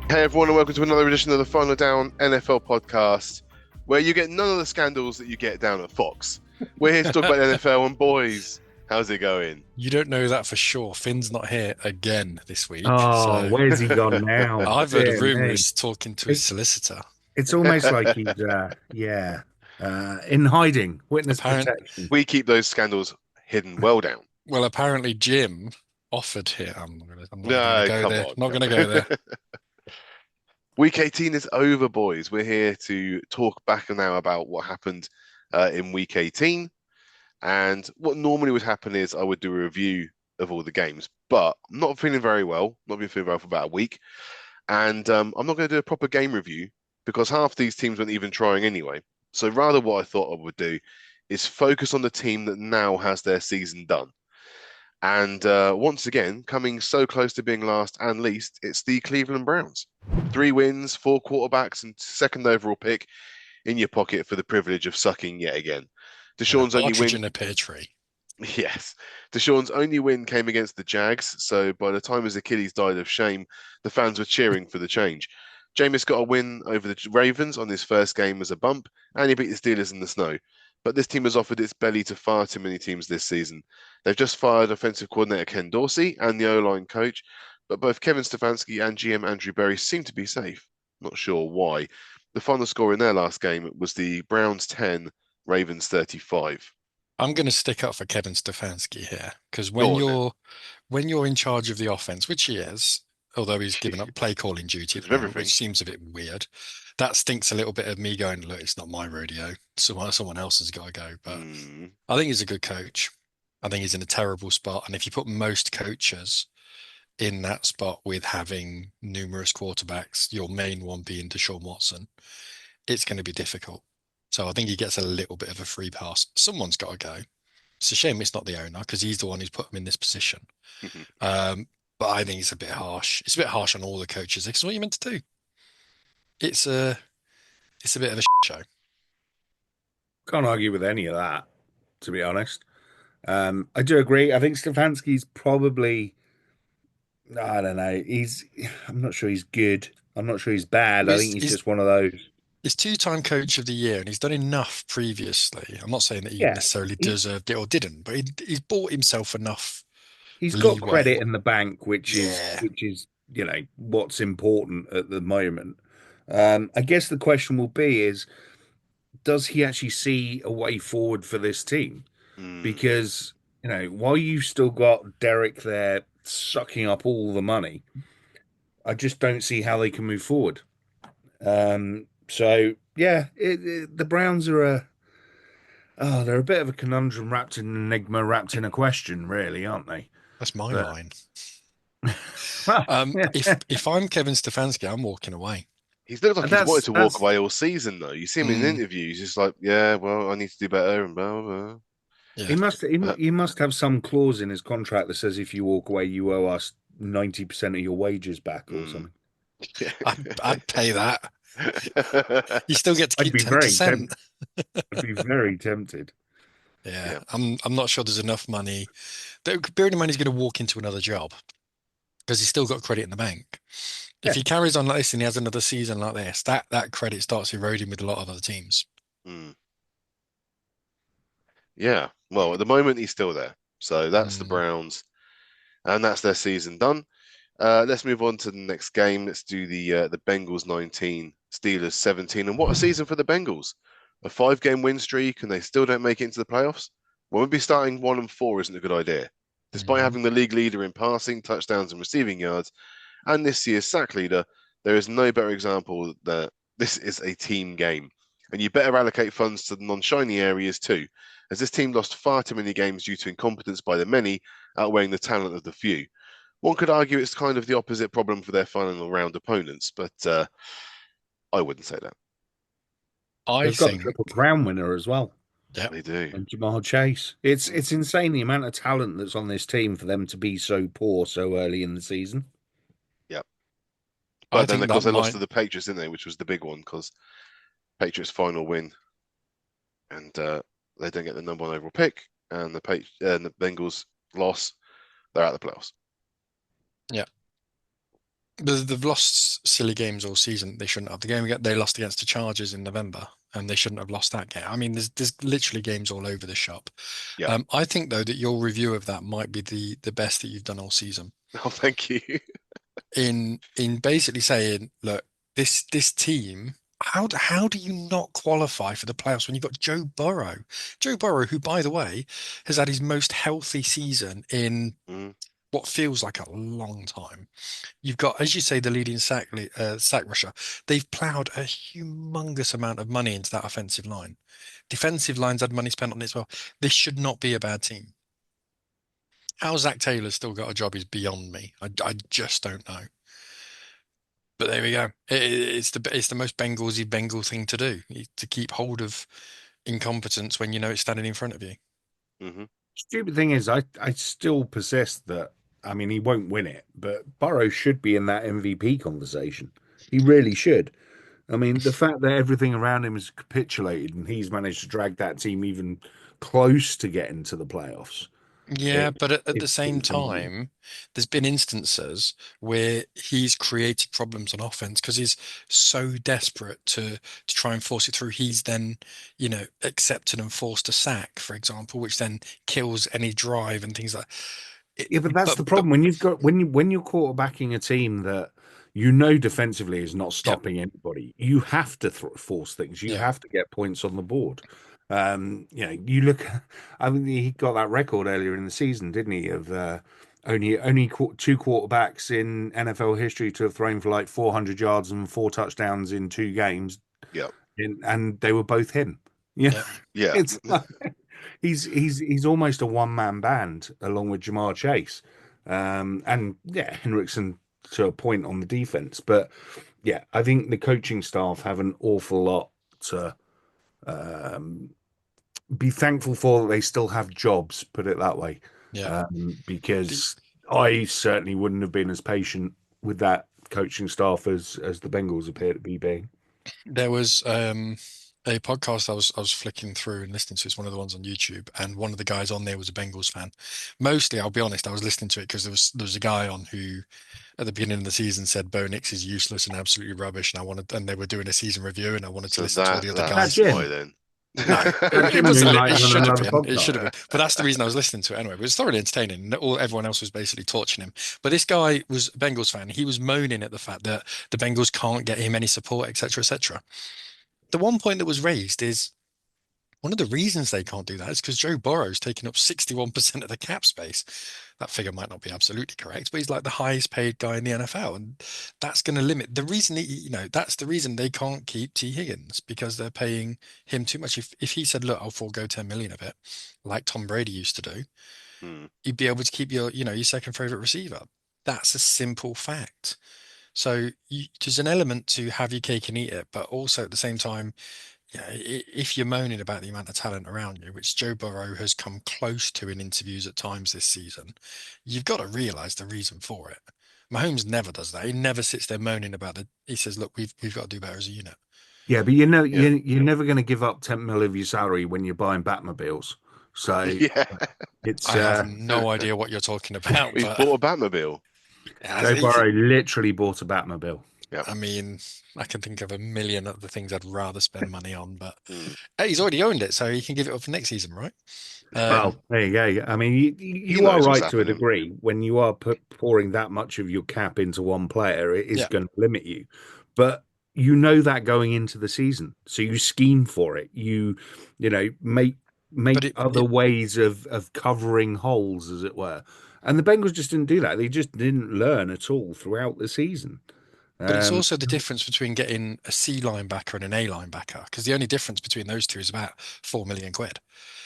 Hey everyone, and welcome to another edition of the Final Down NFL podcast, where you get none of the scandals that you get down at Fox. We're here to talk about the NFL, and boys, how's it going? You don't know that for sure. Finn's not here again this week. Oh, So where's he gone now? I've heard a Dear rumor me. he's talking to his It's solicitor. it's almost like he's in hiding, witness Apparent, protection. We keep those scandals hidden well down. well, apparently Jim offered here. I'm not even going to No, go come there. on. Not Come going to go there. on. Week 18 is over, boys. We're here to talk back now about what happened in Week 18. And what normally would happen is I would do a review of all the games, but I'm not feeling very well. Not been feeling well for about a week. And I'm not going to do a proper game review because half these teams weren't even trying anyway. So rather, what I thought I would do is focus on the team that now has their season done. And once again, coming so close to being last and least, it's the Cleveland Browns. 3 wins, 4 quarterbacks, and second overall pick in your pocket for the privilege of sucking yet again. And a Deshaun's only partridge win. in a pear tree. Yes. Deshaun's only win came against the Jags, so by the time his Achilles died of shame, the fans were cheering for the change. Jameis got a win over the Ravens on his first game as a bump, and he beat the Steelers in the snow. But this team has offered its belly to far too many teams this season. They've just fired offensive coordinator Ken Dorsey and the O-line coach, but both Kevin Stefanski and GM Andrew Berry seem to be safe. Not sure why. The final score in their last game was the Browns 10, Ravens 35. I'm going to stick up for Kevin Stefanski here because Go on then. when you're in charge of the offense, which he is, although he's given up play calling duty Bit at of the moment, everything. which seems a bit weird, that stinks a little bit of me going, look, it's not my rodeo. Someone else has got to go. But Mm. I think he's a good coach. I think he's in a terrible spot. And if you put most coaches in that spot with having numerous quarterbacks, your main one being Deshaun Watson, it's going to be difficult. So I think he gets a little bit of a free pass. Someone's got to go. It's a shame it's not the owner because he's the one who's put him in this position. Um, but I think it's a bit harsh. It's a bit harsh on all the coaches because what are you meant to do? It's a it's a bit of a show. Can't argue with any of that, to be honest. I do agree. I think Stefanski's probably, I don't know, I'm not sure he's good. I'm not sure he's bad. Well, I think he's just one of those. he's two-time coach of the year and he's done enough previously. I'm not saying that he Yeah, necessarily he, deserved it or didn't, but he's bought himself enough he's got leeway. credit in the bank, Yeah. which is what's important at the moment. I guess the question will be is, does he actually see a way forward for this team? Mm. Because, while you've still got Derek there sucking up all the money, I just don't see how they can move forward. So yeah, the Browns are they're a bit of a conundrum wrapped in an enigma, wrapped in a question, really, aren't they? That's my But line. well, yeah, If I'm Kevin Stefanski, I'm walking away. He's looked like he's wanted that's to walk that's away all season, though. You see him in Mm, interviews, just like, yeah, well, I need to do better and blah, blah, yeah. blah. he must have some clause in his contract that says if you walk away, you owe us 90% of your wages back or Mm. something. I'd pay that. You still get to I'd keep be very 10%. tempted. I'd be very tempted. Yeah, Yeah. I'm not sure there's enough money. Bearing in mind he's going to walk into another job because he's still got credit in the bank. If Yeah. he carries on like this and he has another season like this, that credit starts eroding with a lot of other teams. Mm. Yeah. Well, at the moment, he's still there. So that's the Mm. Browns, and that's their season done. Let's move on to the next game. Let's do the Bengals 19, Steelers 17. And what a season for the Bengals. A 5 game win streak, and they still don't make it into the playoffs. Well, maybe starting 1-4 isn't a good idea. Despite Mhm. having the league leader in passing, touchdowns, and receiving yards, and this year's sack leader, there is no better example that this is a team game. And you better allocate funds to the non-shiny areas too, as this team lost far too many games due to incompetence by the many, outweighing the talent of the few. One could argue it's kind of the opposite problem for their final round opponents, but I wouldn't say that. I They've got the think, Triple Crown winner as well, yeah, They do. and Jamal Chase. It's Mm. insane the amount of talent that's on this team for them to be so poor so early in the season. Yeah. I But then, think of course, that they lost might. to the Patriots, didn't they? Which was the big one because Patriots' final win, and they don't get the number one overall pick, and the Bengals loss. They're out of the playoffs. Yeah, They've lost silly games all season. They shouldn't have. They lost against the Chargers in November, and they shouldn't have lost that game. I mean, there's literally games all over the shop. Yeah. I think though that your review of that might be the best that you've done all season Oh, thank you. in basically saying, look, this team. How do you not qualify for the playoffs when you've got Joe Burrow? Joe Burrow, who, by the way, has had his most healthy season in Mm, what feels like a long time. You've got, as you say, the leading sack rusher. They've ploughed a humongous amount of money into that offensive line. Defensive lines had money spent on it as well. This should not be a bad team. How Zach Taylor's still got a job is beyond me. I just don't know. But there we go. It's the most Bengalsy Bengal thing to do, to keep hold of incompetence when you know it's standing in front of you. hmm Stupid thing is, I still persist that, I mean, he won't win it, but Burrow should be in that MVP conversation. He really should. I mean, the fact that everything around him has capitulated and he's managed to drag that team even close to getting to the playoffs, Yeah, it, but at the same it's amazing. time, there's been instances where he's created problems on offense because he's so desperate to try and force it through. He's then, accepted and forced a sack, for example, which then kills any drive and things like it. Yeah, but that's But the problem when you've got when you're quarterbacking a team that you know defensively is not yeah, stopping anybody. You have to force things. You yeah, have to get points on the board. You look. I mean, he got that record earlier in the season, didn't he? Of only two quarterbacks in NFL history to have thrown for like 400 yards and four touchdowns in two games, Yeah. and they were both him. Yeah, yeah. Yeah. it's like, he's almost a one man band along with Jamar Chase, and yeah, Henriksen to a point on the defense. But yeah, I think the coaching staff have an awful lot to um, be thankful for that they still have jobs. Put it that way, Yeah. The, because I certainly wouldn't have been as patient with that coaching staff as the Bengals appear to be being. There was a podcast I was flicking through and listening to. It's one of the ones on YouTube, and one of the guys on there was a Bengals fan. Mostly, I'll be honest, I was listening to it because there was a guy on who, at the beginning of the season, said Bo Nix is useless and absolutely rubbish, and they were doing a season review, and I wanted to So listen to all the other That guys. that's why Jim. then. No, That it Jim wasn't. It moonlighting on should have another been. It podcast. should have been. But that's the reason I was listening to it anyway. It was thoroughly entertaining. Everyone else was basically torching him. But this guy was a Bengals fan. He was moaning at the fact that the Bengals can't get him any support, etc., etc. The one point that was raised is one of the reasons they can't do that is because Joe Burrow's taking up 61% of the cap space. That figure might not be absolutely correct, but he's like the highest paid guy in the NFL, and that's going to limit the reason that's the reason they can't keep T Higgins because they're paying him too much. If he said, "Look, I'll forego 10 million of it," like Tom Brady used to do, Hmm. you'd be able to keep your second favorite receiver. That's a simple fact. So there's an element to have your cake and eat it, but also at the same time, if you're moaning about the amount of talent around you, which Joe Burrow has come close to in interviews at times this season, you've got to realize the reason for it. Mahomes never does that. He never sits there moaning about it. He says, "Look, we've got to do better as a unit." Yeah, but you know, Yeah. you're never going to give up 10 mil of your salary when you're buying Batmobiles. So Yeah. it's I have no idea what you're talking about, He's but bought a Batmobile. Joe Burrow literally bought a Batmobile. Yeah. I mean, I can think of a million other things I'd rather spend money on, but Hmm. hey, he's already owned it, so he can give it up for next season, right? Well, there you go. I mean, He you are knows what's right to a happening. degree. When you are pouring that much of your cap into one player, it is Yeah, going to limit you. But you know that going into the season, so you scheme for it. Make but other ways of covering holes, as it were. And the Bengals just didn't do that. They just didn't learn at all throughout the season. But it's Um, also the difference between getting a C linebacker and an A linebacker, because the only difference between those two is about 4 million quid.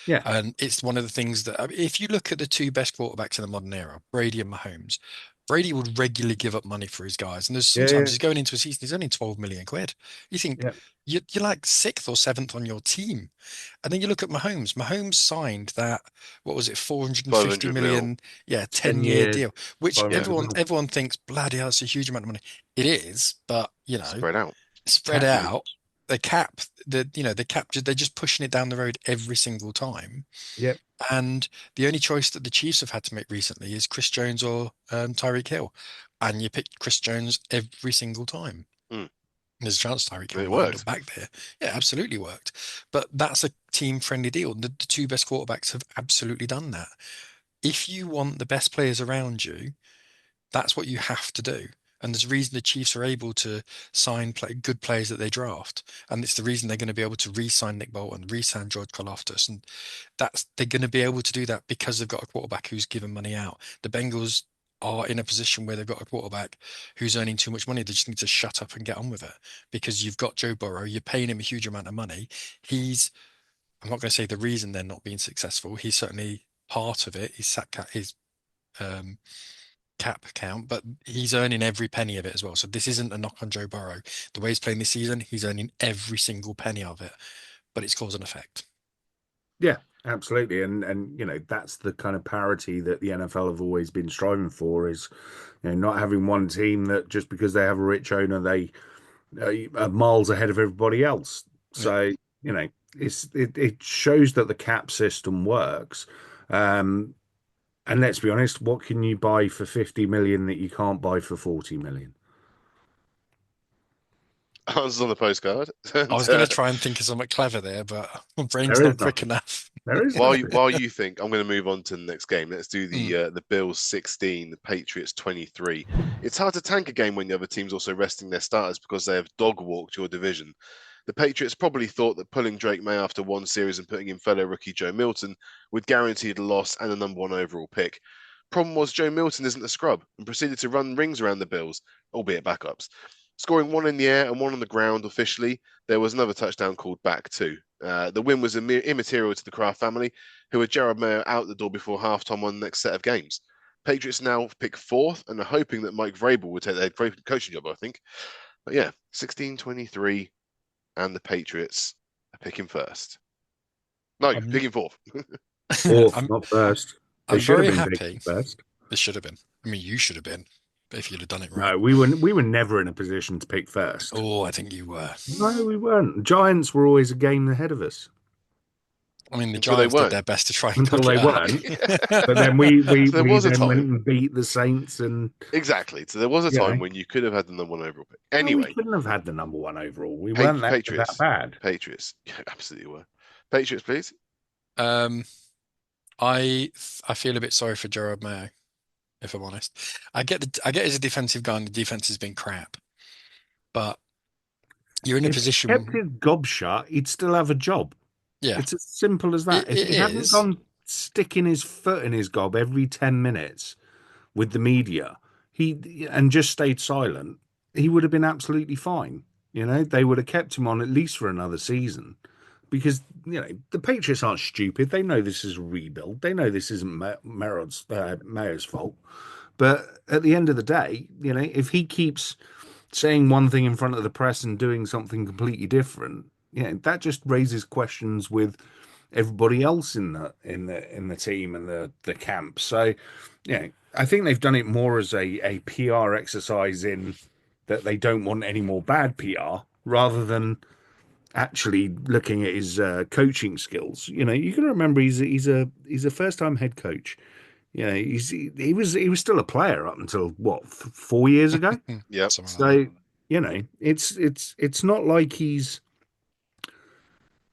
yeah, And it's one of the things that, I mean, if you look at the two best quarterbacks in the modern era, Brady and Mahomes, Brady would regularly give up money for his guys. And there's sometimes yeah, he's going into a season, he's only 12 million quid. You think yeah. you're like sixth or seventh on your team. And then you look at Mahomes. Mahomes signed that, what was it, 450 500 mil. million, yeah, 10 10-year years, deal, which 500 everyone mil. everyone thinks, bloody hell, it's a huge amount of money. It is, but Spread out. spread Cap out. money. The cap, they're just pushing it down the road every single time. Yep. And the only choice that the Chiefs have had to make recently is Chris Jones or Tyreek Hill. and you pick Chris Jones every single time. Mm. There's a chance Tyreek Hill It might end up worked. back there. Yeah, absolutely worked. But that's a team-friendly deal. The two best quarterbacks have absolutely done that. If you want the best players around you, that's what you have to do. And there's a reason the Chiefs are able to sign good players that they draft. And it's the reason they're going to be able to re-sign Nick Bolton, re-sign George Karlaftis. And they're going to be able to do that because they've got a quarterback who's given money out. The Bengals are in a position where they've got a quarterback who's earning too much money. They just need to shut up and get on with it because you've got Joe Burrow. You're paying him a huge amount of money. I'm not going to say the reason they're not being successful. He's certainly part of it. His um, cap count, but he's earning every penny of it as well. So this isn't a knock on Joe Burrow. The way he's playing this season, he's earning every single penny of it, but it's cause and effect. Yeah, absolutely. And that's the kind of parity that the NFL have always been striving for, is not having one team that just because they have a rich owner, they are miles ahead of everybody else. So, it shows that the cap system works. And let's be honest, what can you buy for 50 million that you can't buy for 40 million? Answers on the postcard. I was going to try and think of something clever there, but my brain's There not is quick nothing. enough. There is while nothing. while you think, I'm going to move on to the next game. Let's do the Bills 16, the Patriots 23. It's hard to tank a game when the other team's also resting their starters because they have dog walked your division. The Patriots probably thought that pulling Drake May after one series and putting in fellow rookie Joe Milton would guarantee the loss and the #1 overall pick. Problem was Joe Milton isn't a scrub and proceeded to run rings around the Bills, albeit backups. Scoring one in the air and one on the ground officially, there was another touchdown called back too. The win was immaterial to the Kraft family, who had Jared Mayo out the door before halftime on the next set of games. Patriots now pick 4th and are hoping that Mike Vrabel would take their coaching job, I think. But yeah, 16-23, and the Patriots are picking first. No, picking 4th. Fourth, not first. They I'm should have very been happy. picking first. This should have been. I mean, you should have been, but if you'd have done it right. No, we were never in a position to pick first. Oh, I think you were. No, we weren't. Giants were always a game ahead of us. I mean, the Until they Giants did weren't. their best to try and Until cook they it up. weren't. But then we there was a then went time. and beat the Saints and Exactly. So there was a You time know. when you could have had the #1 overall pick. No, Anyway, we couldn't have had the #1 overall. We weren't that Patriots. bad. Patriots. Yeah, absolutely were. Patriots, please. I feel a bit sorry for Jared Mayo, if I'm honest. I get he's a defensive guy and the defense has been crap, but you're in a If position. he kept his gob shut, he'd still have a job. Yeah, It's as simple as that. It If he hadn't is. gone sticking his foot in his gob every 10 minutes with the media, and just stayed silent, he would have been absolutely fine. They would have kept him on at least for another season. Because the Patriots aren't stupid. They know this is a rebuild. They know this isn't Mayo's fault. But at the end of the day, if he keeps saying one thing in front of the press and doing something completely different, that just raises questions with everybody else in the team and the camp. So, I think they've done it more as a PR exercise in that they don't want any more bad PR rather than actually looking at his coaching skills. You can remember he's a first-time head coach. He was still a player up until what 4 years ago. Yeah. So it's not like he's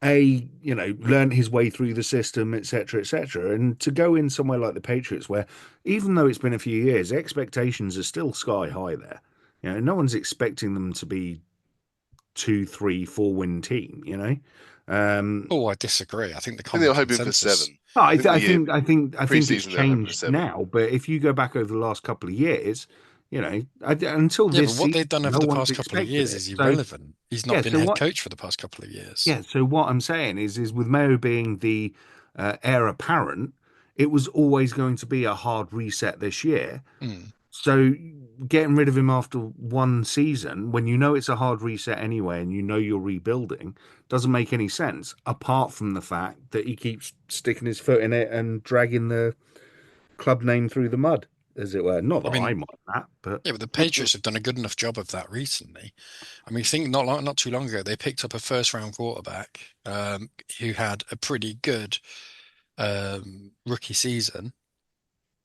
learned his way through the system, etc., etc. And to go in somewhere like the Patriots, where even though it's been a few years, expectations are still sky high there. No one's expecting them to be 2, 3, 4 win team. I disagree. I think the I think common they were hoping for consensus. 7. I think it's Pre-season, they were hoping for changed 7. now. But if you go back over the last couple of years, until Yeah, this but what they've done season, over no the one's past couple of expected years it. is So, irrelevant. He's not yeah, been so head what- coach for the past couple of years. Yeah. So what I'm saying is with Mayo being the heir apparent, it was always going to be a hard reset this year. Mm. So getting rid of him after one season, when you know it's a hard reset anyway, and you're rebuilding, doesn't make any sense. Apart from the fact that he keeps sticking his foot in it and dragging the club name through the mud, as it were. Not that I mind that, but Yeah, but the Patriots have done a good enough job of that recently. I mean, think not too long ago, they picked up a first-round quarterback who had a pretty good rookie season,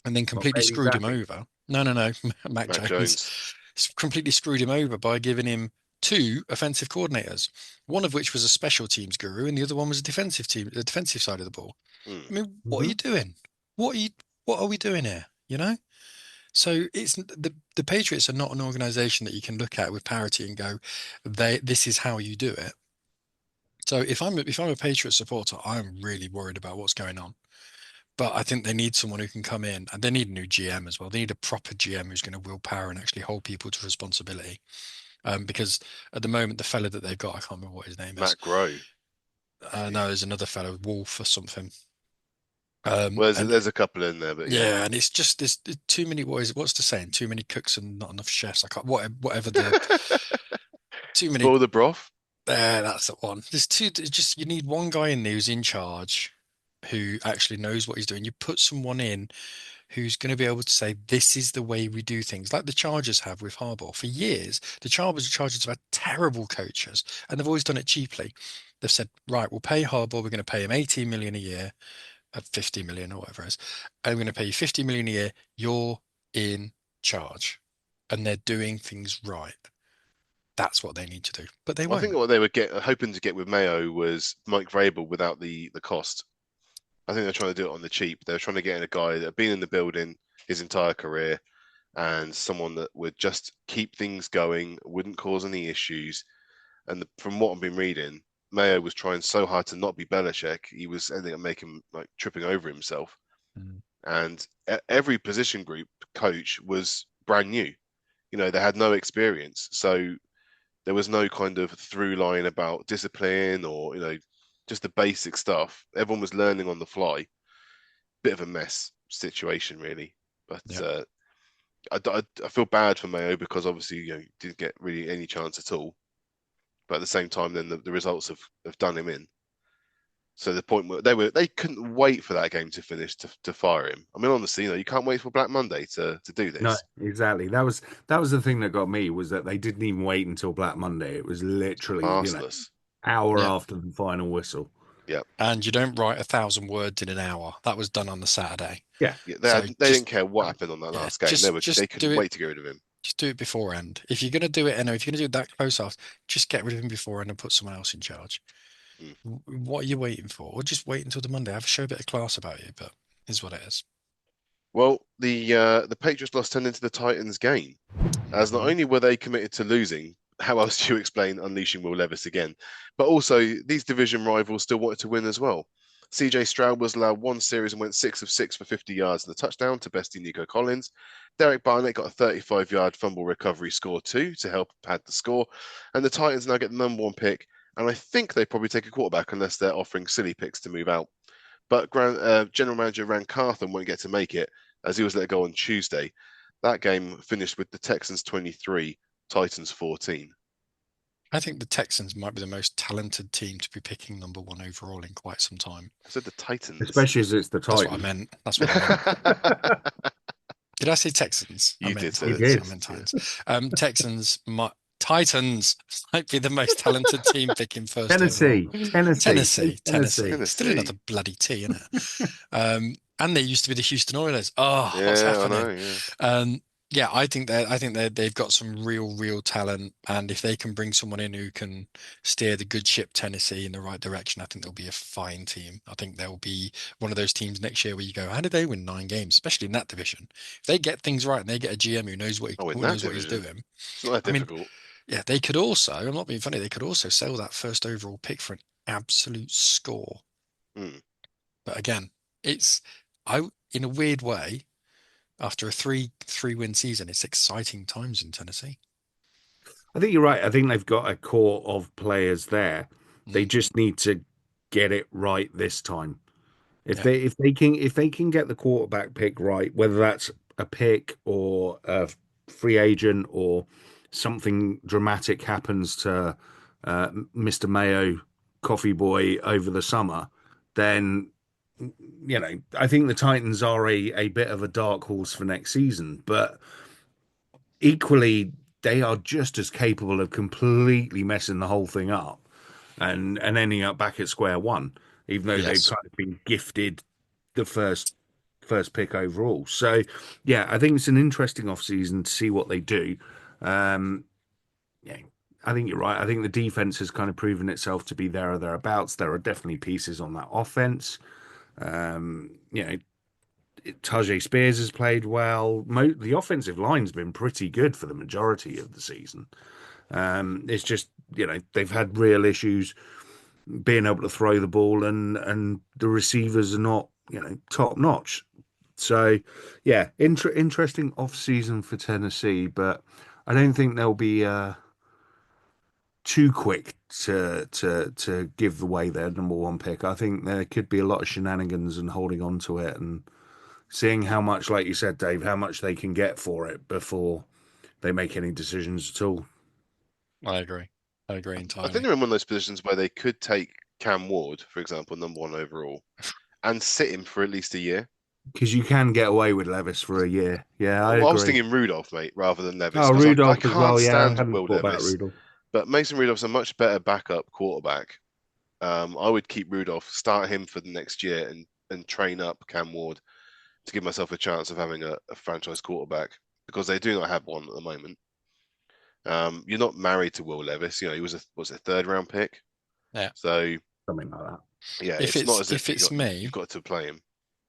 and then completely screwed him over. No. Mac Matt Jones Jones. completely screwed him over by giving him two offensive coordinators, one of which was a special teams guru, and the other one was a defensive team, the defensive side of the ball. Hmm. I mean, what are Hmm. you doing? What are we doing here? You know? So it's the Patriots are not an organization that you can look at with parity and go, this is how you do it. So if I'm a Patriot supporter, I'm really worried about what's going on. But I think they need someone who can come in, and they need a new GM as well. They need a proper GM who's going to will power and actually hold people to responsibility. Because at the moment, the fella that they've got, I can't remember what his name is. Matt Groh. No, there's another fellow, Wolf or something. Well, And there's a couple in there, but yeah. yeah, and it's just there's too many. What's the saying? Too many cooks and not enough chefs. I can't. Whatever the too many. Spoil the broth. There, that's the one. There's two. It's just you need one guy in there who's in charge, who actually knows what he's doing. You put someone in who's going to be able to say, this is the way we do things, like the Chargers have with Harbaugh. For years, the Chargers have had terrible coaches, and they've always done it cheaply. They've said, right, we'll pay Harbaugh, we're going to pay him 18 million a year, 50 million or whatever it is, and we're going to pay you 50 million a year. You're in charge. And they're doing things right. That's what they need to do, but they I think won't. what they were hoping to get with Mayo was Mike Vrabel without the cost. I think they're trying to do it on the cheap. They're trying to get in a guy that had been in the building his entire career and someone that would just keep things going, wouldn't cause any issues. And from what I've been reading, Mayo was trying so hard to not be Belichick, he was ending up making like tripping over himself. Mm. And every position group coach was brand new. You know, they had no experience, so there was no kind of through line about discipline or just the basic stuff. Everyone was learning on the fly. Bit of a mess situation, really. But Yeah. I feel bad for Mayo because obviously didn't get really any chance at all. But at the same time, then the results have done him in. So the point where they couldn't wait for that game to finish to fire him. I mean, honestly, you can't wait for Black Monday to do No, this. exactly. That was the thing that got me, was that they didn't even wait until Black Monday. It was literally, Arseless. hour Yeah. after the final whistle. Yeah. And you don't write 1,000 words in an hour. That was done on the Saturday. Yeah. Yeah, So they just didn't care what happened on that yeah, last game. They just do couldn't it. wait to get rid of him. Just do it beforehand. If you're going to do it, and if you're going to do it that close off, just get rid of him beforehand and put someone else in charge. Mm. What are you waiting for? Or just wait until the Monday. Have a show a bit of class about you, but is what it is. Well, the Patriots lost 10 into the Titans game, as not only were they committed to losing, how else do you explain unleashing Will Levis again? But also, these division rivals still wanted to win as well. CJ Stroud was allowed one series and went 6 of 6 for 50 yards and a touchdown to bestie Nico Collins. Derek Barnett got a 35-yard fumble recovery score too to help pad the score. And the Titans now get the number one pick. And I think they probably take a quarterback unless they're offering silly picks to move out. But General Manager Ran Carthon won't get to make it as he was let go on Tuesday. That game finished with the Texans 23, Titans 14. I think the Texans might be the most talented team to be picking number one overall in quite some time. I said the Titans. Especially as it's the That's what I Titans. meant. That's what I meant. Did I say Texans? You I meant did say Titans. that. I meant Titans. Titans might be the most talented team picking first Tennessee. overall. Tennessee. Still another bloody T, isn't it? And they used to be the Houston Oilers. Oh, what's Yeah, I happening? know, yeah. Yeah, I think they've got some real talent, and if they can bring someone in who can steer the good ship Tennessee in the right direction, I think they'll be a fine team. I think they'll be one of those teams next year where you go, how did they win 9 games, especially in that division? If they get things right and they get a GM who knows what Oh, in who that knows what he's division? doing. It's not that I mean, difficult. yeah, they could also, I'm not being funny, they could also sell that first overall pick for an absolute score. Mm. But again, in a weird way, after a three-win season, it's exciting times in Tennessee. I think you're right. I think they've got a core of players there. They Mm. just need to get it right this time. If Yeah. they can get the quarterback pick right, whether that's a pick or a free agent or something dramatic happens to Mr. Mayo Coffee Boy over the summer, then I think the Titans are a bit of a dark horse for next season. But equally, they are just as capable of completely messing the whole thing up and ending up back at square one, even though they've Yes. kind of been gifted the first first pick overall. So, yeah, I think it's an interesting offseason to see what they do. Yeah, I think you're right. I think the defense has kind of proven itself to be there or thereabouts. There are definitely pieces on that offense. You know, Tajay Spears has played well. The offensive line's been pretty good for the majority of the season. It's just, they've had real issues being able to throw the ball, and the receivers are not, top notch. So, yeah, interesting off season for Tennessee, but I don't think they'll be too quick to give away their number one pick. I think there could be a lot of shenanigans and holding on to it and seeing how much, like you said, Dave, how much they can get for it before they make any decisions at all. I agree. I agree I entirely. think they're in one of those positions where they could take Cam Ward, for example, number one overall, and sit him for at least a year. Because you can get away with Levis for a year. Yeah, I Well, I was agree. thinking Rudolph, mate, rather than Levis. Oh, 'Cause I Rudolph as can't well. Yeah, I stand hadn't Will thought about Levis, Rudolph. but Mason Rudolph's a much better backup quarterback. I would keep Rudolph, start him for the next year, and train up Cam Ward to give myself a chance of having a franchise quarterback, because they do not have one at the moment. You're not married to Will Levis. He was a third round pick. Yeah. So Something like that. yeah, If it's not as if me, you've got to play him.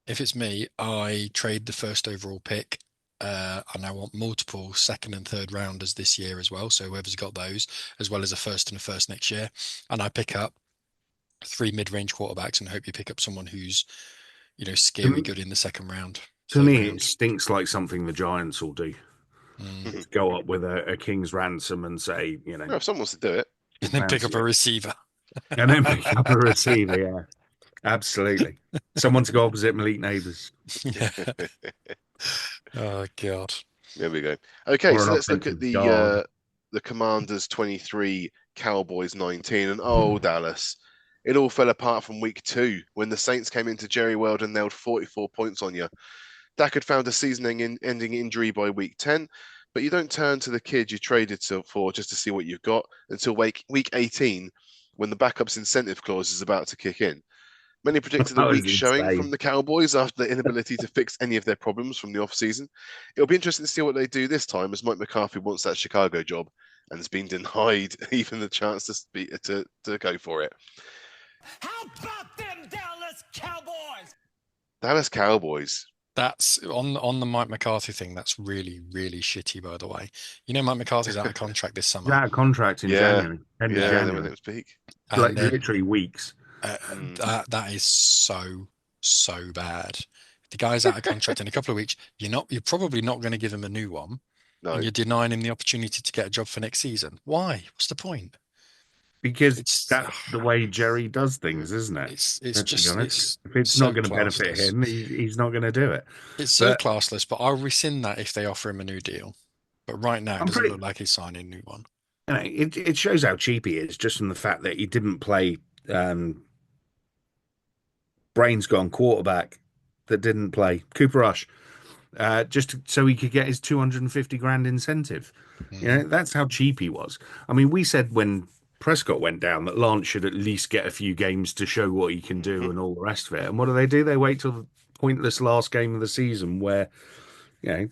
if it's me, I trade the first overall pick, and I want multiple second and third rounders this year as well. So whoever's got those, as well as a first and a first next year, and I pick up 3 mid-range quarterbacks and hope you pick up someone who's, scary good in the second round. To third me, round. it stinks like something the Giants will do. Mm. Go up with a king's ransom and say, Well, if someone wants to do it, And then pick up a receiver. and then pick up a receiver. Yeah, absolutely. Someone to go opposite Malik Neighbors. Yeah. Oh God. There we go. Okay, Or so an let's look at offensive guard. the Commanders 23, Cowboys 19, and Dallas. It all fell apart from week 2 when the Saints came into Jerry World and nailed 44 points on you. Dak had found a season-ending injury by week 10, but you don't turn to the kid you traded for just to see what you've got until week 18, when the backup's incentive clause is about to kick in. Many predicted a That was weak showing insane. from the Cowboys after their inability to fix any of their problems from the offseason. It'll be interesting to see what they do this time, as Mike McCarthy wants that Chicago job and has been denied even the chance to go for it. How about them Dallas Cowboys? Dallas Cowboys. That's on the Mike McCarthy thing. That's really, really shitty, by the way. Mike McCarthy's out of contract this summer. He's out of contract in January. End of Yeah, January. let him speak. Like literally weeks. That is so bad. The guy's out of contract in a couple of weeks. You're probably not going to give him a new one. No. And you're denying him the opportunity to get a job for next season. Why? What's the point? Because that's the way Jerry does things, isn't it? It's just if it's so not going to benefit classless. him, he's not going to do it. It's so classless, but I'll rescind that if they offer him a new deal. But right now, it doesn't look like he's signing a new one. It shows how cheap he is just from the fact that he didn't play brains gone quarterback that didn't play Cooper Rush just so he could get his 250 grand incentive. That's how cheap he was. I mean, we said when Prescott went down that Lance should at least get a few games to show what he can do and all the rest of it. And what do? They wait till the pointless last game of the season where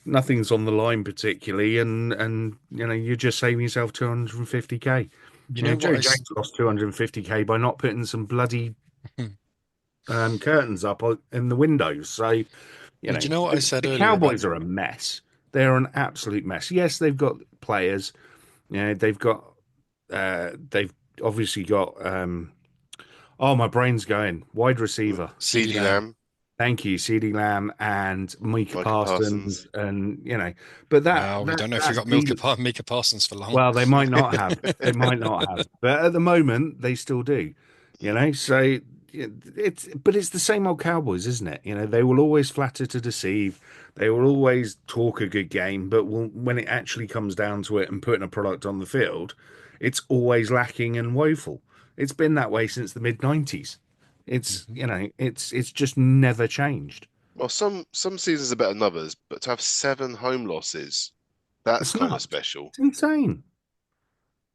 nothing's on the line particularly, and you're just saving yourself 250k. Joe James lost 250k by not putting some bloody curtains up in the windows. So do you know what I said earlier? The Cowboys are a mess. They're an absolute mess. Yes, they've got players. They've obviously got my brain's going. Wide receiver. CeeDee Lamb. Thank you, CeeDee Lamb and Micah Parsons. And but that we don't know if you've got Micah Parsons for long. Well, they might not have. But at the moment they still do. So it's the same old Cowboys, isn't it? They will always flatter to deceive. They will always talk a good game, but when it actually comes down to it and putting a product on the field, it's always lacking and woeful. It's been that way since the mid-90s. It's it's just never changed. Well, some seasons are better than others, but to have 7 home losses, that's kind of special. It's insane.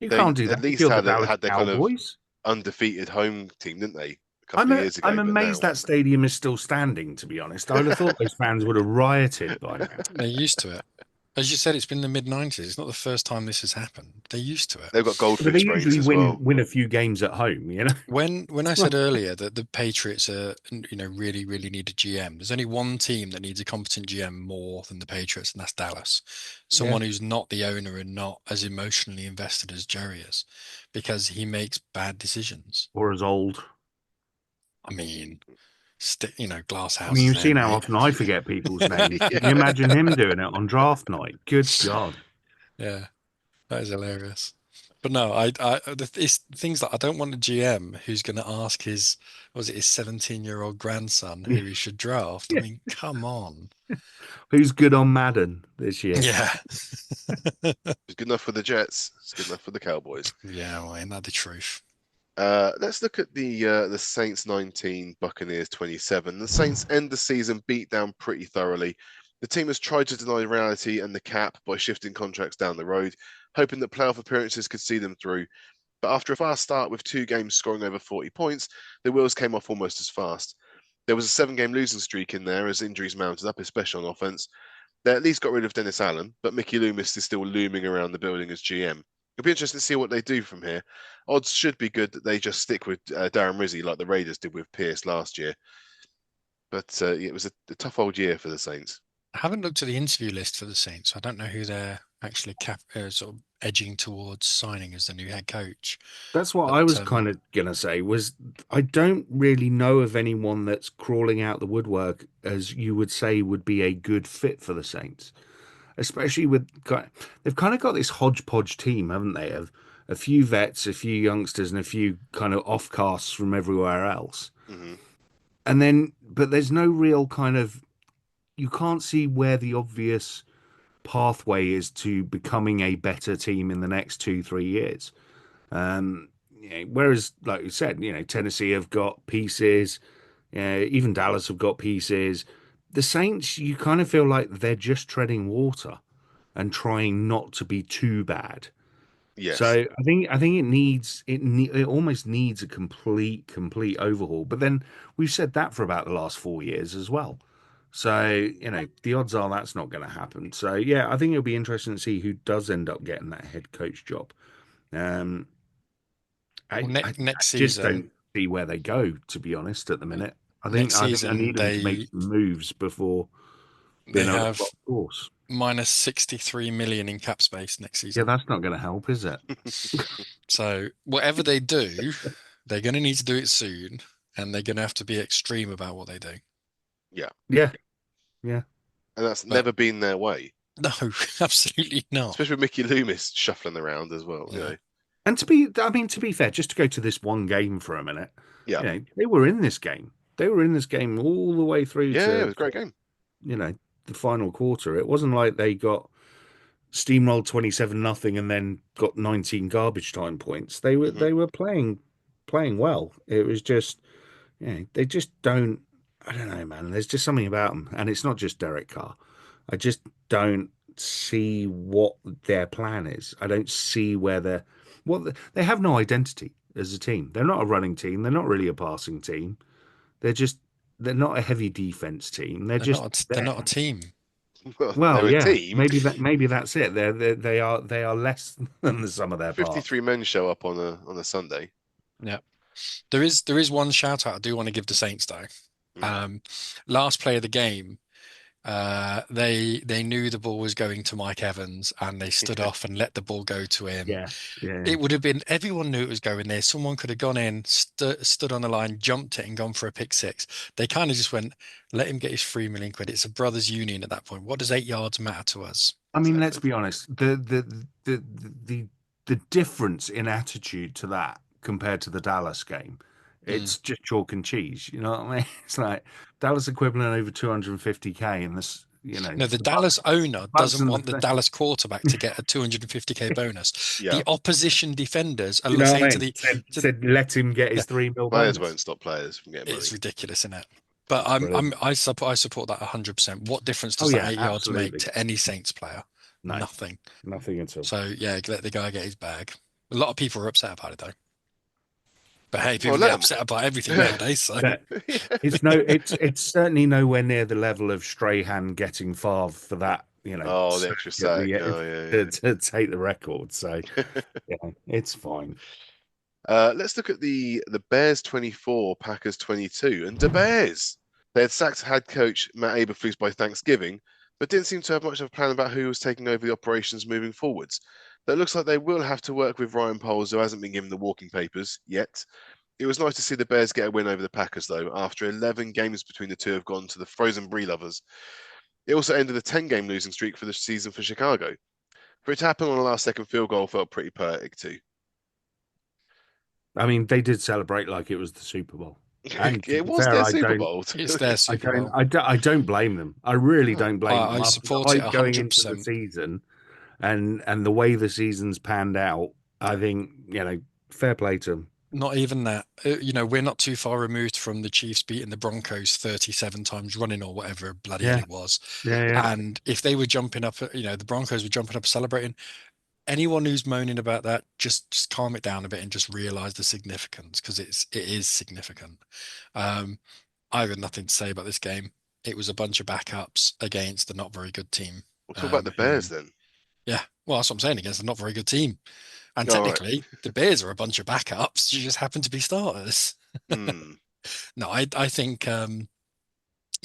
You can't do that. At least had their kind of undefeated home team, didn't they? couple of years ago. I'm but amazed now, that stadium is still standing, to be honest. I would have thought those fans would have rioted by now. They're used to it. As you said, it's been the mid-90s. It's not the first time this has happened. They're used to it. they've got But they goldfish brains usually as well. win a few games at home, you know? When I said earlier that the Patriots are, really, really need a GM, there's only one team that needs a competent GM more than the Patriots, and that's Dallas. Someone who's not the owner and not as emotionally invested as Jerry is, because he makes bad decisions. Or as old. I mean, glass I houses. mean, you've there, seen how mate. often I forget people's names. Can you imagine him doing it on draft night? Good God. Yeah, that is hilarious. But no, it's things like I don't want a GM who's going to ask his 17-year-old grandson who he should draft. I mean, come on. Who's good on Madden this year? Yeah. It's good enough for the Jets. It's good enough for the Cowboys. Yeah, well, ain't that the truth? Let's look at the Saints 19, Buccaneers 27. The Saints end the season beat down pretty thoroughly. The team has tried to deny reality and the cap by shifting contracts down the road, hoping that playoff appearances could see them through. But after a fast start with 2 games scoring over 40 points, the wheels came off almost as fast. There was a 7-game losing streak in there as injuries mounted up, especially on offense. They at least got rid of Dennis Allen, but Mickey Loomis is still looming around the building as GM. It'll be interesting to see what they do from here. Odds should be good that they just stick with Darren Rizzi like the Raiders did with Pierce last year. But it was a tough old year for the Saints. I haven't looked at the interview list for the Saints. I don't know who they're actually sort of edging towards signing as the new head coach. That's what But, I was kind of going to say was I don't really know of anyone that's crawling out the woodwork as you would say would be a good fit for the Saints, especially they've kind of got this hodgepodge team, haven't they, of a few vets, a few youngsters, and a few kind of offcasts from everywhere else. Mm-hmm. And then, but there's no real kind of, you can't see where the obvious pathway is to becoming a better team in the next 2-3 years. Whereas, like you said, Tennessee have got pieces, even Dallas have got pieces. The Saints, you kind of feel like they're just treading water and trying not to be too bad. Yes. So I think it almost needs a complete overhaul. But then we've said that for about the last 4 years as well. So, the odds are that's not going to happen. So, yeah, I think it'll be interesting to see who does end up getting that head coach job. I next just season, don't see where they go, to be honest, at the minute. I think next I season, need them to make some moves before they being able to have plot a course. minus 63 million in cap space next Yeah, season. that's not going to help, is it? So whatever they do, they're going to need to do it soon, and they're going to have to be extreme about what they do. Yeah. And that's never been their way. No, absolutely not. Especially with Mickey Loomis shuffling around as well. Yeah. And to be fair, just to go to this one game for a minute. Yeah. They were in this game. They were in this game all the way through it was a great game. The final quarter. It wasn't like they got steamrolled 27-0 and then got 19 garbage time points. They were playing well. It was just, they just don't. I don't know, man. There's just something about them, and it's not just Derek Carr. I just don't see what their plan is. I don't see where they have no identity as a team. They're not a running team. They're not really a passing team. They're not a heavy defense team. They're not a team. Well, they're yeah, a team. maybe that's it. They are less than the sum of their parts. 53 men show up on a Sunday. Yeah, there is one shout out I do want to give the Saints though. Last play of the game, they knew the ball was going to Mike Evans and they stood off and let the ball go to him. Yeah. It would have been, everyone knew it was going there. Someone could have gone in, stood on the line, jumped it and gone for a pick six. They kind of just went, let him get his 3 million quid. It's a brothers union at that point. What does 8 yards matter to us? I mean, let's be honest. The difference in attitude to that compared to the Dallas game, it's just chalk and cheese. You know what I mean? It's like Dallas equivalent over 250K in this. No, the Dallas owner doesn't want the Dallas quarterback to get a 250K bonus. Yeah. The opposition defenders are saying to the said let him get his 3 mil Players bonus. won't stop players from getting money. It's ridiculous, isn't it? But I support that 100%. What difference does that 8 yards make to any Saints player? No. Nothing. Nothing at all. So yeah, let the guy get his bag. A lot of people are upset about it though. But hey, people Well, get let 'em. upset about everything nowadays. So But it's certainly nowhere near the level of Strahan getting Favre for that, Oh, the sack extra at sack. the Oh, to take the record. So yeah, it's fine. Let's look at the Bears 24, Packers 22, and the Bears. They had sacked head coach Matt Eberflus by Thanksgiving, but didn't seem to have much of a plan about who was taking over the operations moving forwards. But it looks like they will have to work with Ryan Poles, who hasn't been given the walking papers yet. It was nice to see the Bears get a win over the Packers, though. After 11 games between the two have gone to the frozen brie lovers. It also ended a 10-game losing streak for the season for Chicago. For it to happen on a last-second field goal felt pretty poetic too. I mean, they did celebrate like it was the Super Bowl. And to It be was fair, their I Super don't, Bowl. it's their Super Bowl. I don't blame them. I really No, don't blame them. I After the support it hype going into the 100%. season and the way the season's panned out, I think, fair play to them. Not even that. We're not too far removed from the Chiefs beating the Broncos 37 times running or whatever bloody hell Yeah. it was. Yeah. And if they were jumping up, the Broncos were jumping up celebrating. Anyone who's moaning about that, just calm it down a bit and just realize the significance, because it is significant. I have nothing to say about this game. It was a bunch of backups against a not very good team. We'll talk about the Bears then. Yeah, well, that's what I'm saying, against a not very good team. And Oh, right. technically, the Bears are a bunch of backups. You just happen to be starters. Hmm. No, I think in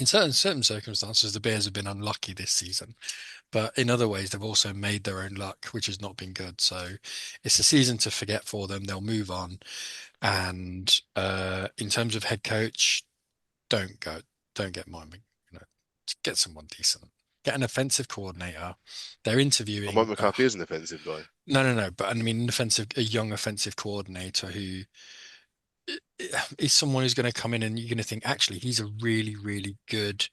certain circumstances, the Bears have been unlucky this season. But in other ways, they've also made their own luck, which has not been good. So it's a season to forget for them. They'll move on. And in terms of head coach, don't get mine. Get someone decent. Get an offensive coordinator. They're interviewing. Mike McCarthy is an offensive guy. No. But I mean, a young offensive coordinator who is someone who's going to come in and you're going to think, actually, he's a really, really good,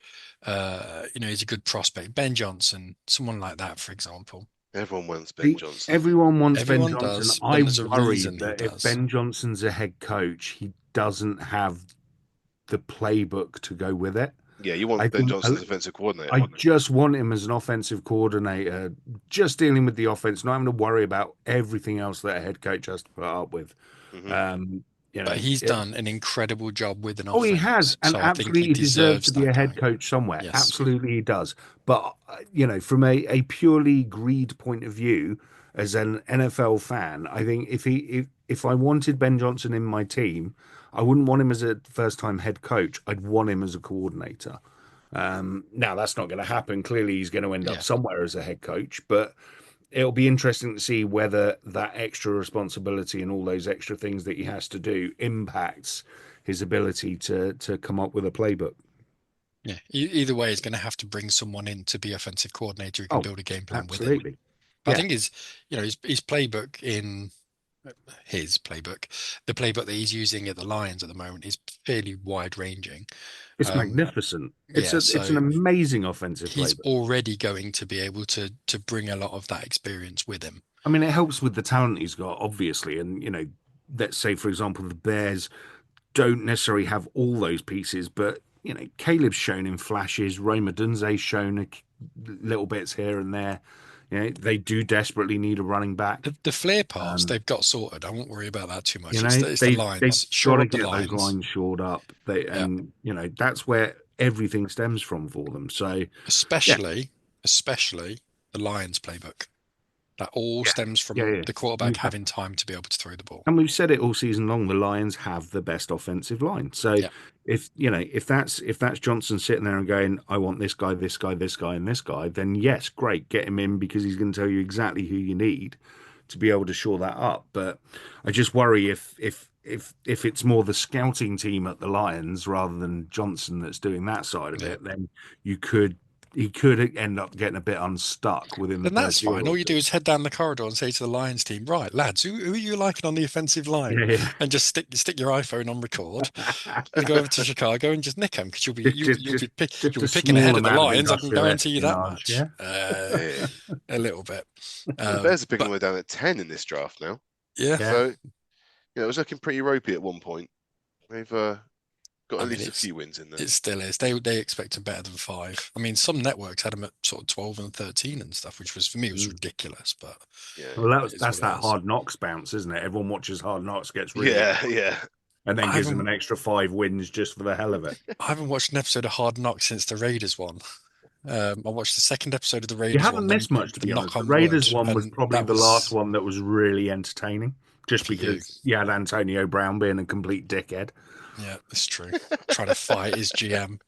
he's a good prospect. Ben Johnson, someone like that, for example. Everyone wants Ben Johnson. Everyone wants Everyone Ben Johnson. does, but I there's a worry reason he that if does. Ben Johnson's a head coach, he doesn't have the playbook to go with it. Yeah, you want Ben Johnson as offensive coordinator. I just want him as an offensive coordinator, just dealing with the offense, not having to worry about everything else that a head coach has to put up with. Mhm. But he's done an incredible job with an Oh, offense. he has, and so I think absolutely he deserves to be a that head guy. coach somewhere. Yes. Absolutely, he does. But from a purely greed point of view, as an NFL fan, I think if I wanted Ben Johnson in my team, I wouldn't want him as a first-time head coach. I'd want him as a coordinator. Now that's not going to happen. Clearly, he's going to end up somewhere as a head coach, but it'll be interesting to see whether that extra responsibility and all those extra things that he has to do impacts his ability to come up with a playbook. Yeah. Either way, he's going to have to bring someone in to be offensive coordinator who can build a game plan with him. Absolutely. But I think his playbook the playbook that he's using at the Lions at the moment is fairly wide ranging. It's magnificent. It's so an amazing offensive he's playbook. already going to be able to bring a lot of that experience with him. I mean, it helps with the talent he's got, obviously. And, let's say, for example, the Bears don't necessarily have all those pieces, but, Caleb's shown in flashes. Rome Odunze's shown little bits here and there. They do desperately need a running back. The flare parts they've got sorted. I won't worry about that too much. It's the lines. They've Shore got up to the get lines. those lines shored up. That's where everything stems from for them. So especially the Lions playbook. That all stems from the quarterback having time to be able to throw the ball. And we've said it all season long. The Lions have the best offensive line. So if that's Johnson sitting there and going, I want this guy, this guy, this guy, and this guy, then yes, great, get him in, because he's going to tell you exactly who you need to be able to shore that up. But I just worry if it's more the scouting team at the Lions rather than Johnson that's doing that side of it, then he could end up getting a bit unstuck within the. Then that's fine. All you do is head down the corridor and say to the Lions team, right, lads, who are you liking on the offensive line? And just stick your iPhone on record and go over to Chicago and just nick them, because you'll be picking ahead of the Lions. I can guarantee you that much. A little bit. The Bears are picking way down at 10 in this draft now. Yeah. So it was looking pretty ropey at one point. They've got at least a few wins in there. It still is. They expected better than 5. I mean, some networks had them at sort of 12 and 13 and stuff, which was, for me, was ridiculous. But well, that's that Hard Knocks bounce, isn't it? Everyone watches Hard Knocks, gets really yeah. and then I gives them haven't- an extra 5 wins just for the hell of it. I haven't watched an episode of Hard Knocks since the Raiders one. I watched the second episode of the You Raiders haven't one, missed much, to the be knock honest. The on Raiders wood, one was and probably that the was last one that was really entertaining, just for you. because you had Antonio Brown being a complete dickhead, Yeah, that's true. Trying to fight his GM.